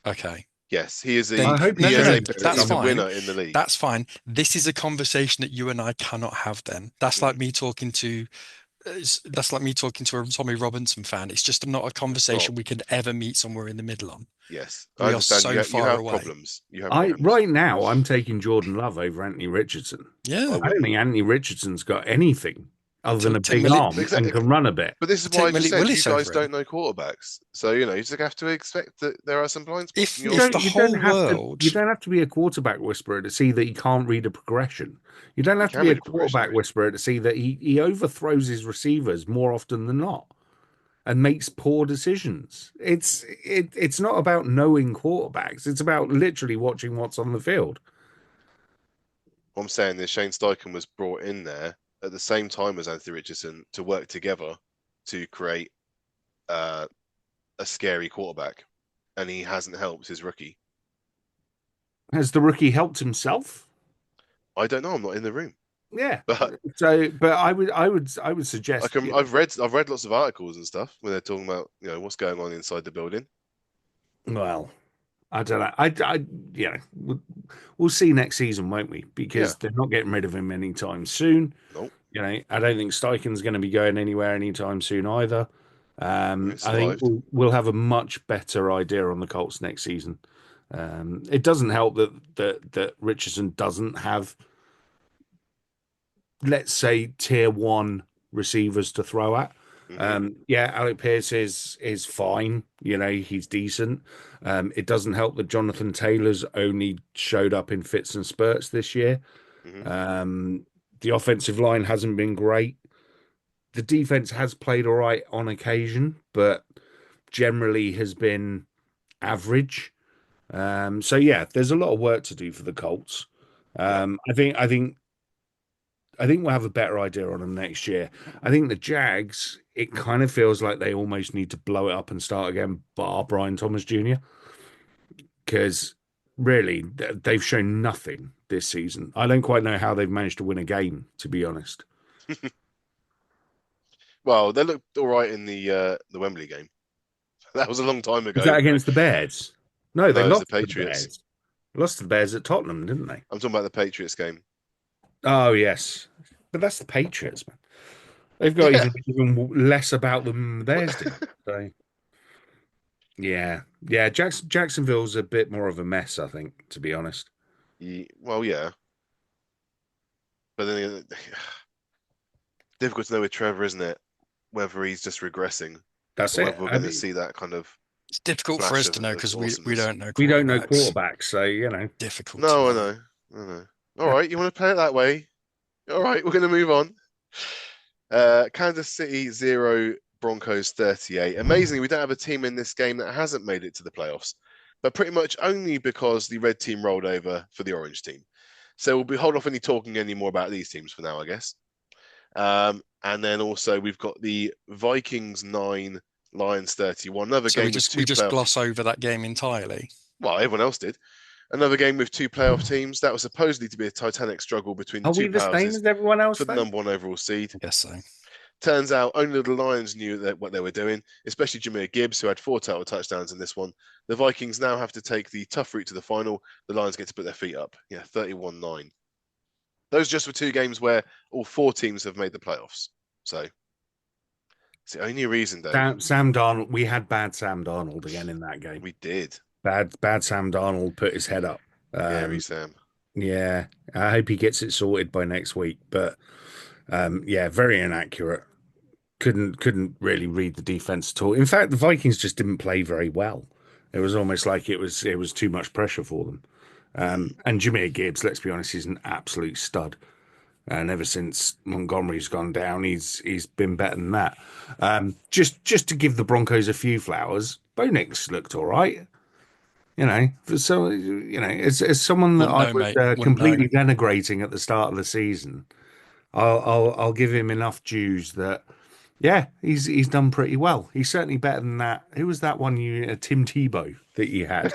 Okay. Yes, he is. That's a winner in the league. That's fine. This is a conversation that you and I cannot have. Then that's like me talking to. That's like me talking to a Tommy Robinson fan. It's just not a conversation we could ever meet somewhere in the middle on. Yes, we are so far away. Problems. You have problems. Right now, I'm taking Jordan Love over Anthony Richardson. Yeah, I don't think Anthony Richardson's got anything other than a big arm and can run a bit. But this is why I just said you guys don't know quarterbacks. So you just have to expect that there are some blind spots. You don't have to be a quarterback whisperer to see that he can't read a progression. You don't have to be a quarterback whisperer to see that he overthrows his receivers more often than not. and makes poor decisions. It's not about knowing quarterbacks. It's about literally watching what's on the field. What I'm saying is Shane Steichen was brought in there at the same time as Anthony Richardson to work together to create a scary quarterback, and he hasn't helped his rookie. Has the rookie helped himself? I don't know. I'm not in the room, Yeah. but But I would suggest I've read lots of articles and stuff where they're talking about what's going on inside the building. well, I don't know. We'll see next season, won't we? Because they're not getting rid of him anytime soon. Nope. I don't think Steichen's going to be going anywhere anytime soon either. I think Survived. we'll have a much better idea on the Colts next season. It doesn't help that Richardson doesn't have, let's say, tier one receivers to throw at. Alec Pierce is fine. He's decent. It doesn't help that Jonathan Taylor's only showed up in fits and spurts this year. The offensive line hasn't been great. The defense has played all right on occasion, but generally has been average. There's a lot of work to do for the Colts. I think we'll have a better idea on them next year. I think the Jags, it kind of feels like they almost need to blow it up and start again, bar Brian Thomas Jr. Because really, they've shown nothing this season. I don't quite know how they've managed to win a game, to be honest. Well, they looked all right in the Wembley game. That was a long time ago. Was that against the Bears? No, they it was lost the to the Patriots. Bears. Lost to the Bears at Tottenham, didn't they? I'm talking about the Patriots game. Oh, yes. But that's the Patriots, man. They've got even less about them than theirs did. So, yeah. Jacksonville's a bit more of a mess, I think, to be honest. Well, yeah. But then difficult to know with Trevor, isn't it? Whether he's just regressing. That's or it. whether we're going to see that kind of. It's difficult for flash us to know of because we awesomeness. don't know. We don't know quarterbacks. quarterbacks, so Difficult. No, to I know. All right, you want to play it that way? All right, we're going to move on. Kansas City 0, Broncos 38. Amazingly, we don't have a team in this game that hasn't made it to the playoffs, but pretty much only because the red team rolled over for the orange team. So we'll be hold off any talking any more about these teams for now, I guess. And then also we've got the Vikings 9, Lions 31. Another So game we just gloss over that game entirely. Well, everyone else did. Another game with two playoff teams. That was supposedly to be a titanic struggle between the are two we the same powers as everyone else? for the number one overall seed. I guess so. Turns out only the Lions knew what they were doing, especially Jahmyr Gibbs, who had 4 total touchdowns in this one. The Vikings now have to take the tough route to the final. The Lions get to put their feet up. 31-9. Those just were 2 games where all 4 teams have made the playoffs. So it's the only reason, Dave. Sam Darnold. We had bad Sam Darnold again in that game. We did. Bad Sam Darnold put his head up. Sam. Yeah, I hope he gets it sorted by next week. But very inaccurate. Couldn't really read the defense at all. In fact, the Vikings just didn't play very well. It was almost like it was too much pressure for them. And Jahmyr Gibbs, let's be honest, he's an absolute stud. And ever since Montgomery's gone down, he's been better than that. Just to give the Broncos a few flowers, Bo Nix looked all right. As someone that I was completely denigrating at the start of the season, I'll give him enough dues that he's done pretty well. He's certainly better than that. Who was that one Tim Tebow that you had?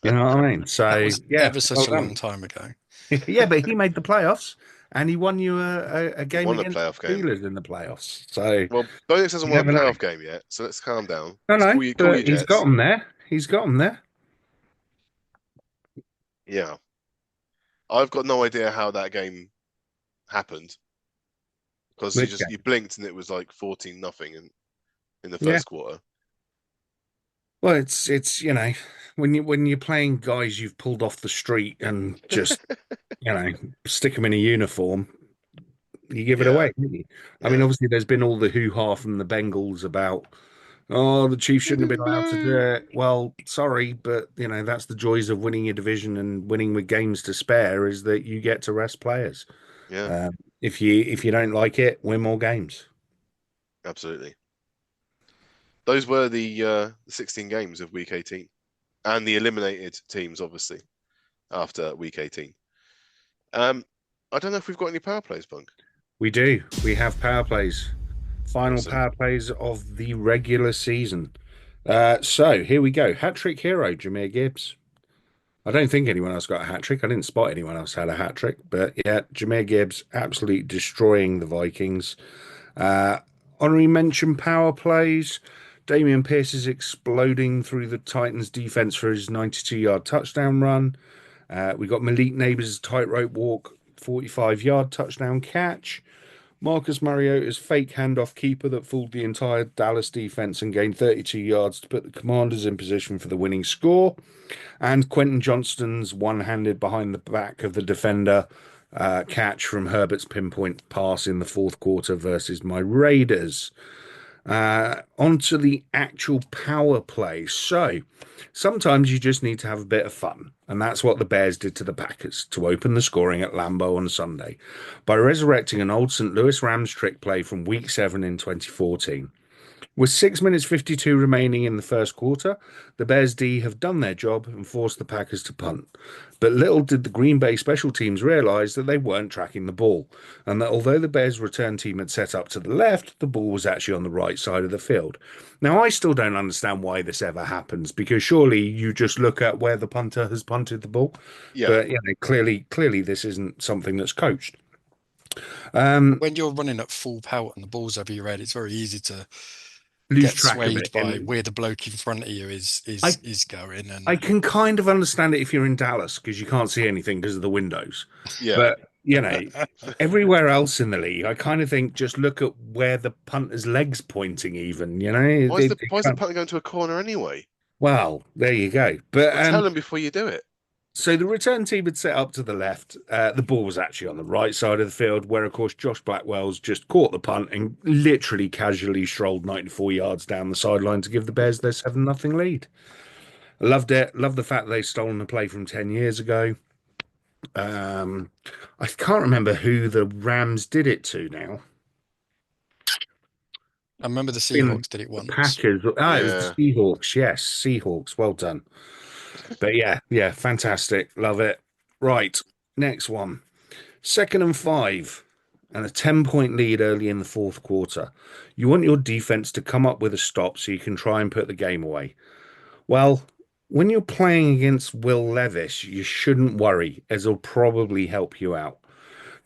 You know what I mean? So that was ever such a long time ago. Yeah, but he made the playoffs and he won you a game against the Steelers in the playoffs. So Bo Nix hasn't won a playoff game yet, so let's calm down. No, he's got them there. He's got them there. Yeah. I've got no idea how that game happened. Because you blinked and it was like 14-0 in the first quarter. Well, it's when you're playing guys you've pulled off the street and just stick them in a uniform, you give it away. I mean, obviously there's been all the hoo-ha from the Bengals about the Chiefs shouldn't have been allowed to do it. Well, sorry, but that's the joys of winning your division and winning with games to spare is that you get to rest players. Yeah. If you don't like it, win more games. Absolutely. Those were the 16 games of Week 18, and the eliminated teams, obviously, after Week 18. I don't know if we've got any power plays, Bunk. We do. We have power plays. Final Awesome. power plays of the regular season. So here we go. Hat trick hero, Jahmyr Gibbs. I don't think anyone else got a hat trick. I didn't spot anyone else had a hat trick, but yeah, Jahmyr Gibbs absolutely destroying the Vikings. Honorary mention power plays. Damian Pierce is exploding through the Titans defense for his 92-yard touchdown run. We got Malik Neighbors' tightrope walk, 45-yard touchdown catch. Marcus Mariota's fake handoff keeper that fooled the entire Dallas defense and gained 32 yards to put the Commanders in position for the winning score. And Quentin Johnston's one-handed behind the back of the defender catch from Herbert's pinpoint pass in the fourth quarter versus my Raiders. Onto the actual power play. So sometimes you just need to have a bit of fun. And that's what the Bears did to the Packers to open the scoring at Lambeau on Sunday by resurrecting an old St. Louis Rams trick play from Week 7 in 2014. With 6 minutes 52 remaining in the first quarter, the Bears D have done their job and forced the Packers to punt. But little did the Green Bay special teams realize that they weren't tracking the ball, and that although the Bears return team had set up to the left, the ball was actually on the right side of the field. Now, I still don't understand why this ever happens, because surely you just look at where the punter has punted the ball. Yeah. But clearly this isn't something that's coached. When you're running at full power and the ball's over your head, it's very easy to Lose get track of swayed it. by where the bloke in front of you is going. And I can kind of understand it if you're in Dallas because you can't see anything because of the windows. Yeah. But, everywhere else in the league, I kind of think just look at where the punter's leg's pointing even, Why is the punter going to a corner anyway? Well, there you go. But tell them before you do it. So the return team had set up to the left. The ball was actually on the right side of the field, where, of course, Josh Blackwell's just caught the punt and literally casually strolled 94 yards down the sideline to give the Bears their 7-0 lead. I loved it. Loved the fact they'd stolen the play from 10 years ago. I can't remember who the Rams did it to now. I remember the Seahawks did it once. Packers. It was the Seahawks. Yes, Seahawks. Well done. But yeah, fantastic. Love it. Right, next one. 2nd and 5 and a 10-point lead early in the fourth quarter. You want your defense to come up with a stop so you can try and put the game away. Well, when you're playing against Will Levis, you shouldn't worry, as he'll probably help you out.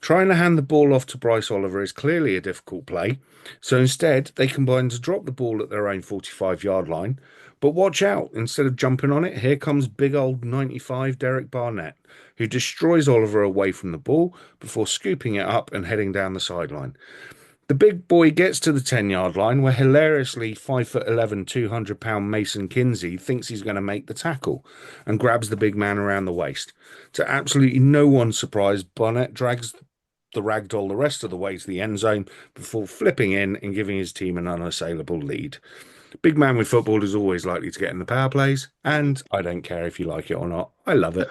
Trying to hand the ball off to Bryce Oliver is clearly a difficult play, so instead they combine to drop the ball at their own 45-yard line. But watch out, instead of jumping on it, here comes big old 95 Derek Barnett, who destroys Oliver away from the ball before scooping it up and heading down the sideline. The big boy gets to the 10-yard line where hilariously 5'11", 200-pound Mason Kinsey thinks he's going to make the tackle and grabs the big man around the waist. To absolutely no one's surprise, Barnett drags the ragdoll the rest of the way to the end zone before flipping in and giving his team an unassailable lead. Big man with football is always likely to get in the power plays, and I don't care if you like it or not. I love it,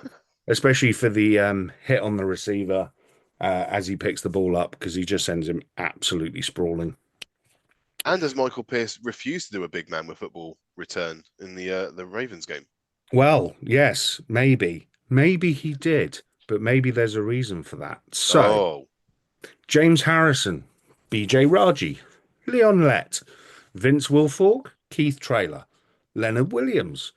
especially for the hit on the receiver as he picks the ball up, because he just sends him absolutely sprawling. And as Michael Pierce refused to do a big man with football return in the Ravens game. Well, yes, maybe he did, but maybe there's a reason for that. So, James Harrison, BJ Raji, Leon Lett, Vince Wilfork, Keith Traylor, Leonard Williams.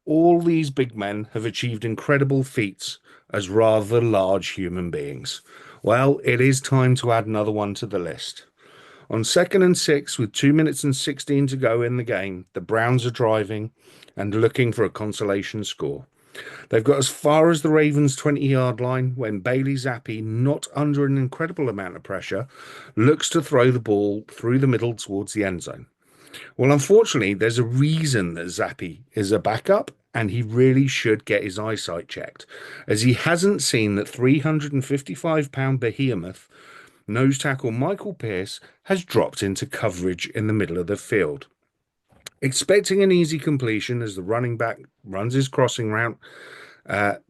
All these big men have achieved incredible feats as rather large human beings. Well, it is time to add another one to the list. On 2nd and 6, with 2 minutes and 16 to go in the game, the Browns are driving and looking for a consolation score. They've got as far as the Ravens' 20-yard line when Bailey Zappi, not under an incredible amount of pressure, looks to throw the ball through the middle towards the end zone. Well, unfortunately, there's a reason that Zappi is a backup, and he really should get his eyesight checked, as he hasn't seen that 355-pound behemoth nose tackle Michael Pierce has dropped into coverage in the middle of the field. Expecting an easy completion as the running back runs his crossing route,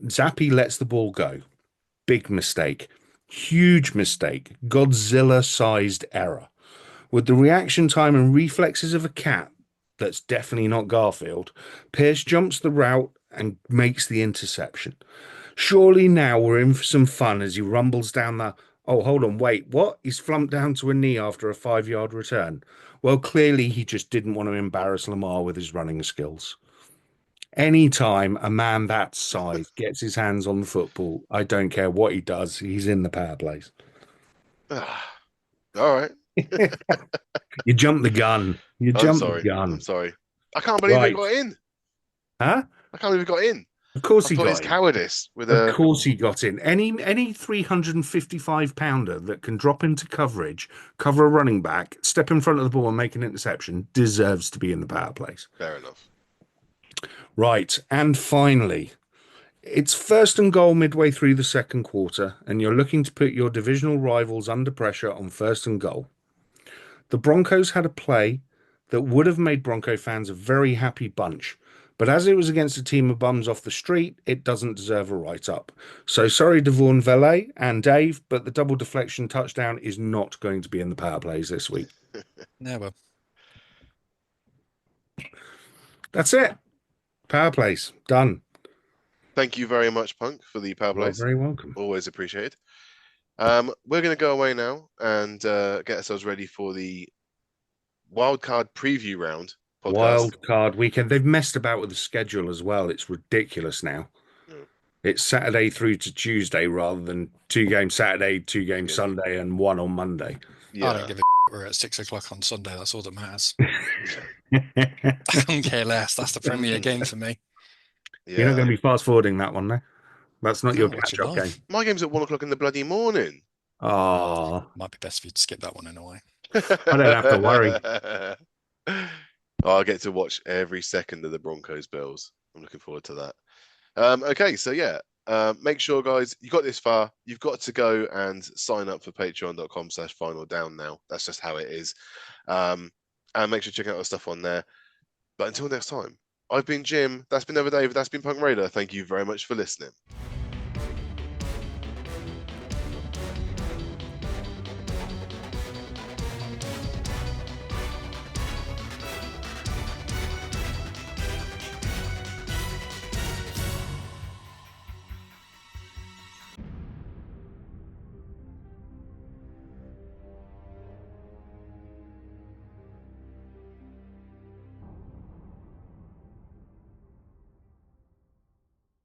Zappi lets the ball go. Big mistake. Huge mistake. Godzilla-sized error. With the reaction time and reflexes of a cat, that's definitely not Garfield. Pierce jumps the route and makes the interception. Surely now we're in for some fun as he rumbles down the. Oh, hold on, wait, what? He's flumped down to a knee after a 5-yard return. Well, clearly he just didn't want to embarrass Lamar with his running skills. Anytime a man that size gets his hands on the football, I don't care what he does, he's in the power plays. All right. You jump the gun. You I'm jump sorry. the gun. I'm sorry. I can't believe Right. he got in. Huh? I can't believe he got in. Of course I he thought his got in. cowardice with Of a. course he got in. Any 355 pounder that can drop into coverage, cover a running back, step in front of the ball and make an interception deserves to be in the power plays. Fair enough. Right. And finally, it's 1st and goal midway through the second quarter, and you're looking to put your divisional rivals under pressure on 1st and goal. The Broncos had a play that would have made Bronco fans a very happy bunch. But as it was against a team of bums off the street, it doesn't deserve a write-up. So sorry, Devon Vele and Dave, but the double deflection touchdown is not going to be in the power plays this week. Never. That's it. Power plays. Done. Thank you very much, Punk, for the power You're plays. very welcome. Always appreciated. We're going to go away now and get ourselves ready for the wildcard preview round podcast. Wild card weekend. They've messed about with the schedule as well. It's ridiculous now. Yeah. It's Saturday through to Tuesday rather than 2 games Saturday, 2 games Yeah. Sunday, and 1 on Monday. I Yeah. don't give a we're at 6 o'clock on Sunday. That's all that matters. I don't care less. That's the premier game for me. You're not Yeah. going to be fast forwarding that one, no? That's not your I'll watch it catch up game. live. My game's at 1 o'clock in the bloody morning. Oh, Might be best for you to skip that one in a way. I don't have to worry. I'll get to watch every second of the Broncos Bills. I'm looking forward to that. Okay, so yeah, make sure, guys, you got this far. You've got to go and sign up for patreon.com/final down now. That's just how it is. And make sure to check out our stuff on there. But until next time, I've been Jim. That's been Never David. That's been Punk Raider. Thank you very much for listening.